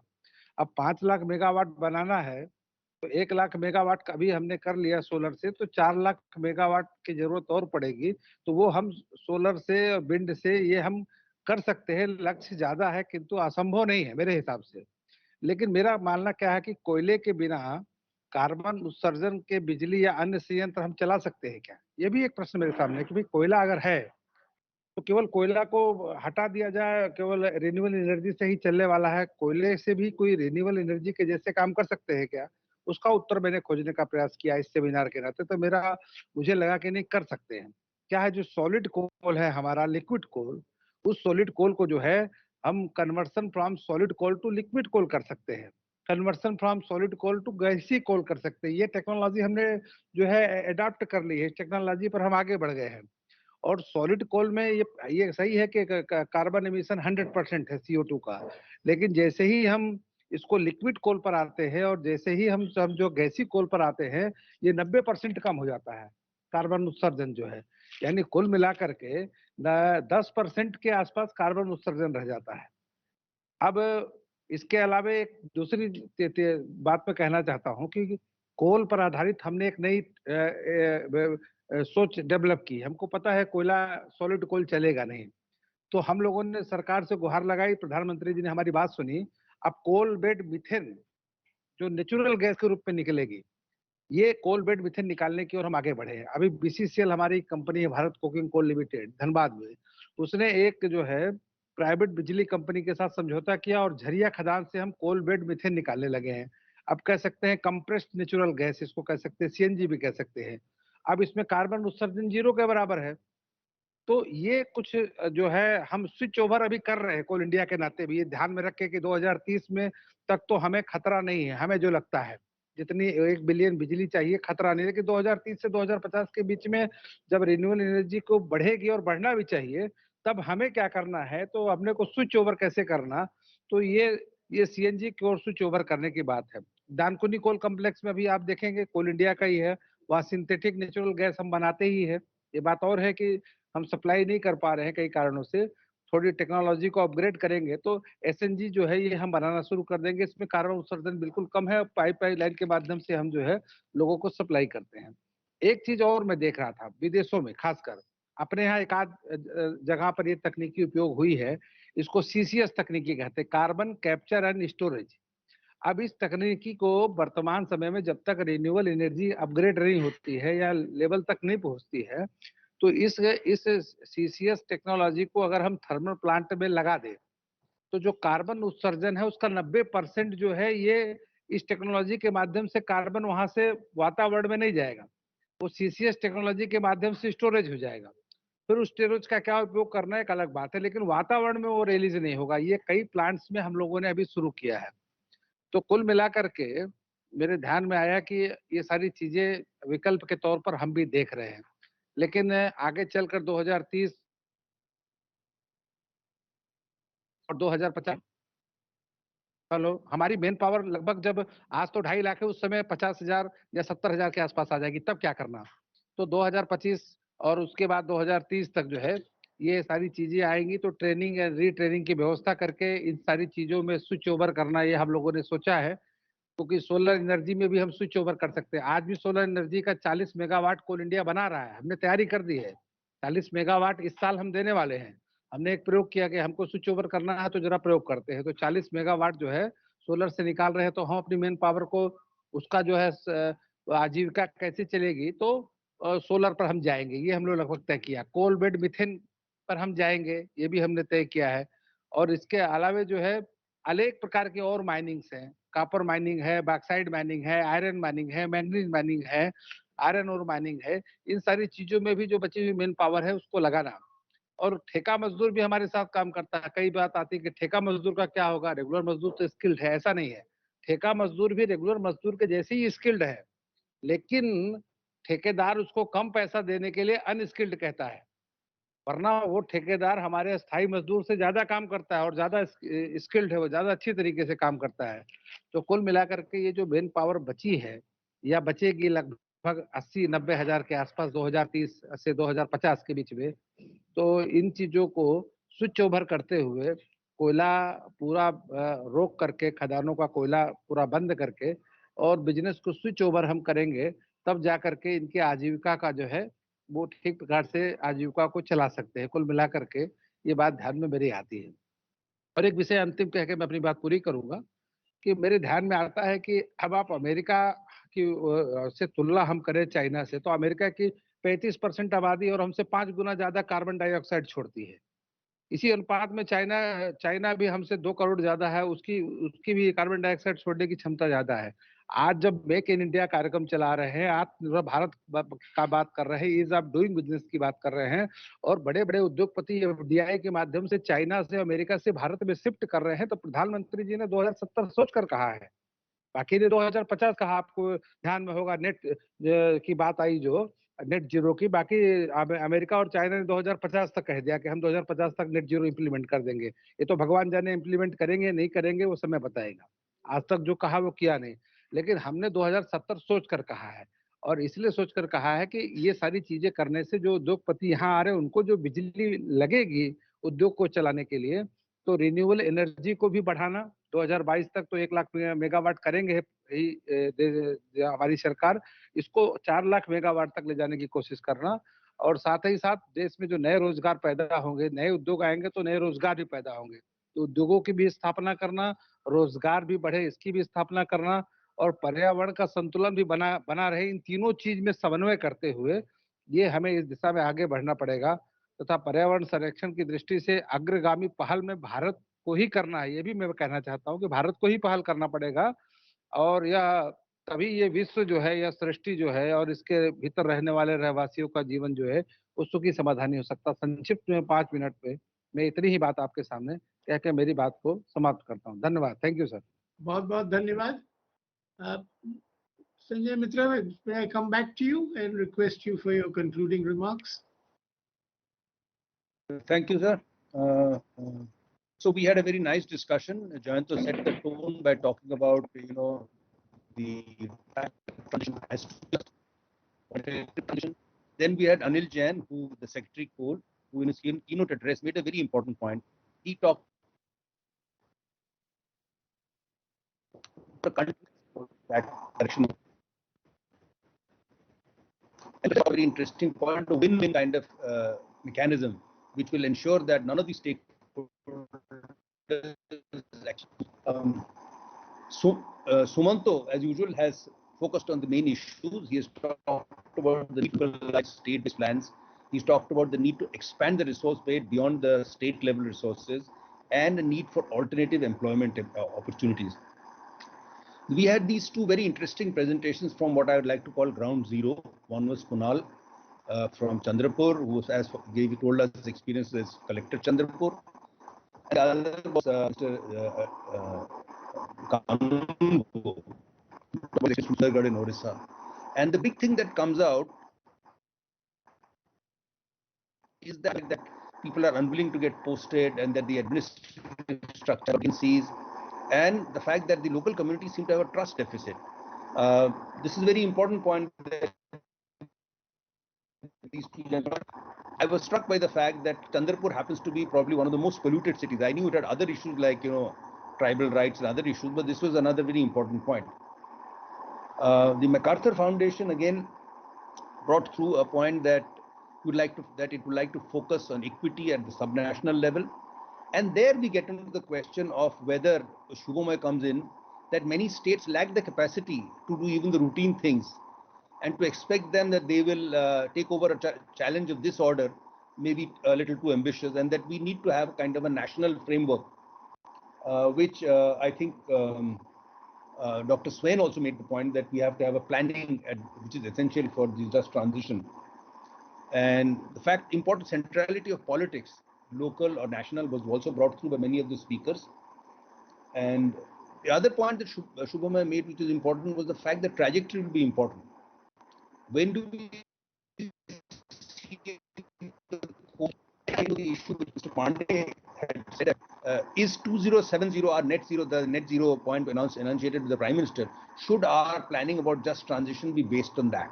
अब 5 लाख मेगावाट बनाना है तो 1 लाख मेगावाट का भी हमने कर लिया सोलर से, तो 4 लाख मेगावाट की जरूरत और पड़ेगी। तो वो हम सोलर से, विंड से ये हम कर सकते हैं। लक्ष्य ज्यादा है किंतु असंभव नहीं है मेरे हिसाब से। लेकिन मेरा मानना क्या है कि कोयले के बिना कार्बन उत्सर्जन के बिजली या अन्य संयंत्र हम चला सकते हैं क्या? ये भी एक प्रश्न मेरे सामने है कि भाई कोयला अगर है तो केवल कोयला को हटा दिया जाए, केवल रिन्यूएबल एनर्जी से ही चलने वाला है, कोयले से भी कोई रिन्यूएबल एनर्जी के जैसे काम कर सकते हैं क्या? उसका उत्तर मैंने खोजने का प्रयास किया इस सेमिनार के नाते। तो मुझे लगा कि नहीं, कर सकते हैं। क्या है, जो सॉलिड कोल है हमारा, लिक्विड कोल, उस सॉलिड कोल को जो है हम conversion from solid coal to liquid coal कर सकते हैं, conversion from solid coal to गैसीय कोल कर सकते हैं। ये टेक्नोलॉजी हमने जो है अडॉप्ट कर ली है, इस टेक्नोलॉजी पर हम आगे बढ़ गए हैं। और सॉलिड कोल में ये सही है कि कार्बन एमिशन 100% है CO2 का, लेकिन जैसे ही हम इसको लिक्विड कोल पर आते हैं और जैसे ही हम जो गैसी कोल पर आते हैं, ये 90% कम हो जाता है कार्बन उत्सर्जन जो है। यानी कुल मिलाकर के 10% के आसपास कार्बन उत्सर्जन रह जाता है। अब इसके अलावा एक दूसरी बात मैं कहना चाहता हूँ कि कोल पर आधारित हमने एक नई सोच डेवलप की। हमको पता है कोयला, सॉलिड कोल चलेगा नहीं, तो हम लोगों ने सरकार से गुहार लगाई, प्रधानमंत्री जी ने हमारी बात सुनी। अब कोल बेड मीथेन जो नेचुरल गैस के रूप में निकलेगी, ये कोल बेड मीथेन निकालने की ओर हम आगे बढ़े हैं। अभी BCCL हमारी कंपनी है, Bharat coking coal limited, Dhanbad में, उसने एक जो है प्राइवेट बिजली कंपनी के साथ समझौता किया और झरिया खदान से हम कोल बेड मीथेन निकालने लगे हैं। अब कह सकते हैं कंप्रेस्ड नेचुरल गैस, इसको कह सकते हैं, CNG भी कह सकते हैं। अब इसमें कार्बन उत्सर्जन 0 के बराबर है। तो ये कुछ जो है हम स्विच ओवर अभी कर रहे हैं कोल इंडिया के नाते भी, ये ध्यान में रखे कि 2030 में तक तो हमें खतरा नहीं है। हमें जो लगता है जितनी 1 बिलियन बिजली चाहिए, खतरा नहीं, लेकिन 2030 से 2050 के बीच में जब रिन्यूएबल एनर्जी को बढ़ेगी और बढ़ना भी चाहिए, तब हमें क्या करना है, तो अपने को स्विच ओवर कैसे करना, तो ये CNG की ओर स्विच ओवर करने की बात है। दानकुनी कोल कम्प्लेक्स में अभी आप देखेंगे कोल इंडिया का ही है, वहाँ सिंथेटिक नेचुरल गैस हम बनाते ही है। ये बात और है कि हम सप्लाई नहीं कर पा रहे हैं कई कारणों से, थोड़ी टेक्नोलॉजी को अपग्रेड करेंगे तो SNG जो है ये हम बनाना शुरू कर देंगे। इसमें कार्बन उत्सर्जन बिल्कुल कम है, पाइप लाइन के माध्यम से हम जो है लोगों को सप्लाई करते हैं। एक चीज और मैं देख रहा था विदेशों में, खासकर अपने यहाँ एक आध जगह पर ये तकनीकी उपयोग हुई है, इसको CCS तकनीकी कहते हैं, कार्बन कैप्चर एंड स्टोरेज। अब इस तकनीकी को वर्तमान समय में जब तक रिन्यूएबल एनर्जी अपग्रेड नहीं होती है या लेवल तक नहीं पहुंचती है, तो इस CCS टेक्नोलॉजी को अगर हम थर्मल प्लांट में लगा दें तो जो कार्बन उत्सर्जन है उसका 90% जो है ये इस टेक्नोलॉजी के माध्यम से कार्बन वहां से वातावरण में नहीं जाएगा, वो CCS टेक्नोलॉजी के माध्यम से स्टोरेज हो जाएगा। फिर उस स्टोरेज का क्या उपयोग करना है एक अलग बात है, लेकिन वातावरण में वो रिलीज नहीं होगा। ये कई प्लांट्स में हम लोगों ने अभी शुरू किया है। तो कुल मिलाकर के मेरे ध्यान में आया कि ये सारी चीजें विकल्प के तौर पर हम भी देख रहे हैं, लेकिन आगे चलकर 2030 और 2050, हेलो, हमारी मेन पावर लगभग, जब आज तो 2.5 लाख है, उस समय 50,000 या 70,000 के आसपास आ जाएगी, तब क्या करना? तो 2025 और उसके बाद 2030 तक जो है ये सारी चीजें आएंगी तो ट्रेनिंग एंड रीट्रेनिंग की व्यवस्था करके इन सारी चीजों में स्विच ओवर करना ये हम लोगों ने सोचा है, क्योंकि सोलर एनर्जी में भी हम स्विच ओवर कर सकते हैं। आज भी सोलर एनर्जी का 40 मेगावाट कोल इंडिया बना रहा है, हमने तैयारी कर दी है। 40 मेगावाट इस साल हम देने वाले हैं। हमने एक प्रयोग किया कि हमको स्विच ओवर करना है तो जरा प्रयोग करते हैं, तो 40 मेगावाट जो है सोलर से निकाल रहे हैं, तो हम अपनी मेन पावर को उसका जो है आजीविका कैसे चलेगी, तो सोलर पर हम जाएंगे, ये हम लोग लगभग तय किया। कोल बेड मिथेन पर हम जाएंगे, ये भी हमने तय किया है। और इसके अलावे जो है अनेक प्रकार के और माइनिंग्स हैं, कॉपर माइनिंग है, बॉक्साइड माइनिंग है, आयरन माइनिंग है, मैंगनीज माइनिंग है, आयरन और माइनिंग है। इन सारी चीजों में भी जो बची हुई मेन पावर है उसको लगाना। और ठेका मजदूर भी हमारे साथ काम करता है। कई बात आती है कि ठेका मजदूर का क्या होगा, रेगुलर मजदूर तो स्किल्ड है, ऐसा नहीं है। ठेका मजदूर भी रेगुलर मजदूर के जैसे ही स्किल्ड है, लेकिन ठेकेदार उसको कम पैसा देने के लिए अनस्किल्ड कहता है, वरना वो ठेकेदार हमारे स्थायी मजदूर से ज्यादा काम करता है और ज्यादा स्किल्ड है, वो ज्यादा अच्छी तरीके से काम करता है। तो कुल मिलाकर के ये जो मेन पावर बची है या बचेगी लगभग 80-90 हजार के आसपास 2030 से 2050 के बीच में, तो इन चीजों को स्विच ओवर करते हुए कोयला पूरा रोक करके, खदानों का कोयला पूरा बंद करके और बिजनेस को स्विच ओवर हम करेंगे, तब जा करके इनकी आजीविका का जो है वो ठीक प्रकार से आजीविका को चला सकते हैं। कुल मिलाकर के ये बात ध्यान में मेरी आती है। और एक विषय अंतिम कह के मैं अपनी बात पूरी करूंगा कि मेरे ध्यान में आता है कि अब आप अमेरिका की से तुलना हम करें चाइना से, तो अमेरिका की 35% आबादी और हमसे 5 गुना ज्यादा कार्बन डाइऑक्साइड छोड़ती है। इसी अनुपात में चाइना चाइना भी हमसे 2 करोड़ ज्यादा है, उसकी उसकी भी कार्बन डाइऑक्साइड छोड़ने की क्षमता ज्यादा है। आज जब मेक इन इंडिया कार्यक्रम चला रहे हैं, आत्मनिर्भर भारत का बात कर रहे हैं, ईज ऑफ डूइंग बिजनेस की बात कर रहे हैं, और बड़े बड़े उद्योगपति एफडीआई के माध्यम से चाइना से, अमेरिका से भारत में शिफ्ट कर रहे हैं, तो प्रधानमंत्री जी ने 2070 सोचकर कहा है। बाकी ने 2050 कहा, आपको ध्यान में होगा, नेट की बात आई जो नेट जीरो की। बाकी अमेरिका और चाइना ने 2050 तक कह दिया कि हम 2050 तक नेट जीरो इंप्लीमेंट कर देंगे। ये तो भगवान जाने इंप्लीमेंट करेंगे नहीं करेंगे, वो समय बताएगा। आज तक जो कहा वो किया नहीं, लेकिन हमने 2070 सोच कर कहा है। और इसलिए सोचकर कहा है कि ये सारी चीजें करने से जो उद्योगपति यहाँ आ रहे हैं उनको जो बिजली लगेगी उद्योग को चलाने के लिए, तो रिन्यूएबल एनर्जी को भी बढ़ाना। 2022 तक तो 1 लाख मेगावाट करेंगे हमारी सरकार, इसको 4 लाख मेगावाट तक ले जाने की कोशिश करना। और साथ ही साथ देश में जो नए रोजगार पैदा होंगे, नए उद्योग आएंगे तो नए रोजगार भी पैदा होंगे, तो उद्योगों की भी स्थापना करना, रोजगार भी बढ़े इसकी भी स्थापना करना, और पर्यावरण का संतुलन भी बना बना रहे, इन तीनों चीज में समन्वय करते हुए ये हमें इस दिशा में आगे बढ़ना पड़ेगा। तथा पर्यावरण संरक्षण की दृष्टि से अग्रगामी पहल में भारत को ही करना है, ये भी मैं कहना चाहता हूँ कि भारत को ही पहल करना पड़ेगा। और यह तभी ये विश्व जो है, यह सृष्टि जो है और इसके भीतर रहने वाले रहवासियों का जीवन जो है वो सुखी समाधानी हो सकता। संक्षिप्त में 5 मिनट में मैं इतनी ही बात आपके सामने कह के मेरी बात को समाप्त करता हूँ। धन्यवाद। Thank you sir. बहुत बहुत धन्यवाद। Sanjay Mitra, may I come back to you and request you for your concluding remarks? Thank you, sir. So we had a very nice discussion. Jayanto set the tone by talking about, the transition. Then we had Anil Jain, who the Secretary Coal, who in his keynote address made a very important point. He talked the country that direction. And a very interesting point, a win-win kind of mechanism, which will ensure that none of these stakeholders Sumanto, as usual, has focused on the main issues. He has talked about the need to realize state-based plans. He's talked about the need to expand the resource base beyond the state-level resources and the need for alternative employment opportunities. We had these two very interesting presentations from what I would like to call ground zero. One was Kunal from Chandrapur, who told us his experience as Collector Chandrapur. And the other was Mr. Chhattisgarh in Odisha. And the big thing that comes out is that people are unwilling to get posted, and that the administrative structure agencies, and the fact that the local communities seem to have a trust deficit. This is a very important point that these people I was struck by the fact that Chandrapur happens to be probably one of the most polluted cities. I knew it had other issues like, tribal rights and other issues, but this was another very important point. The MacArthur Foundation again brought through a point that it would like to focus on equity at the subnational level. And there we get into the question of whether Shubhamay comes in, that many states lack the capacity to do even the routine things, and to expect them that they will take over a challenge of this order may be a little too ambitious, and that we need to have kind of a national framework, which I think Dr. Swain also made the point that we have to have a planning which is essential for the just transition. And the important centrality of politics, local or national, was also brought through by many of the speakers. And the other point that Shubhamay made, which is important, was the fact that trajectory will be important. When do we see the issue which Mr. Pandey had said, is 2070 our net zero, the net zero point enunciated with the Prime Minister? Should our planning about just transition be based on that?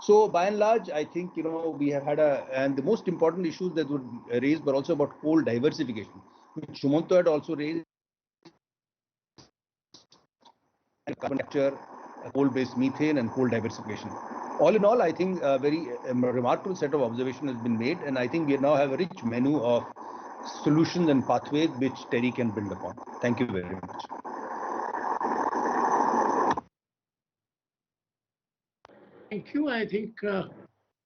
So by and large, I think, we have had and the most important issues that were raised were also about coal diversification, which Sumanto had also raised, carbon capture, coal-based methane, and coal diversification. All in all, I think a very remarkable set of observations has been made, and I think we now have a rich menu of solutions and pathways which TERI can build upon. Thank you very much. Thank you. I think.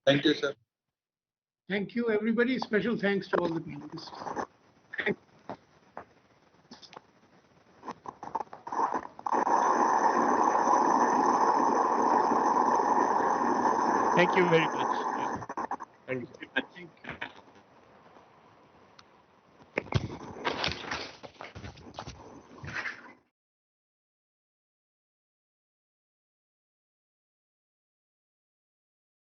Thank you, sir. Thank you, everybody. Special thanks to all the panelists. Thank you very much.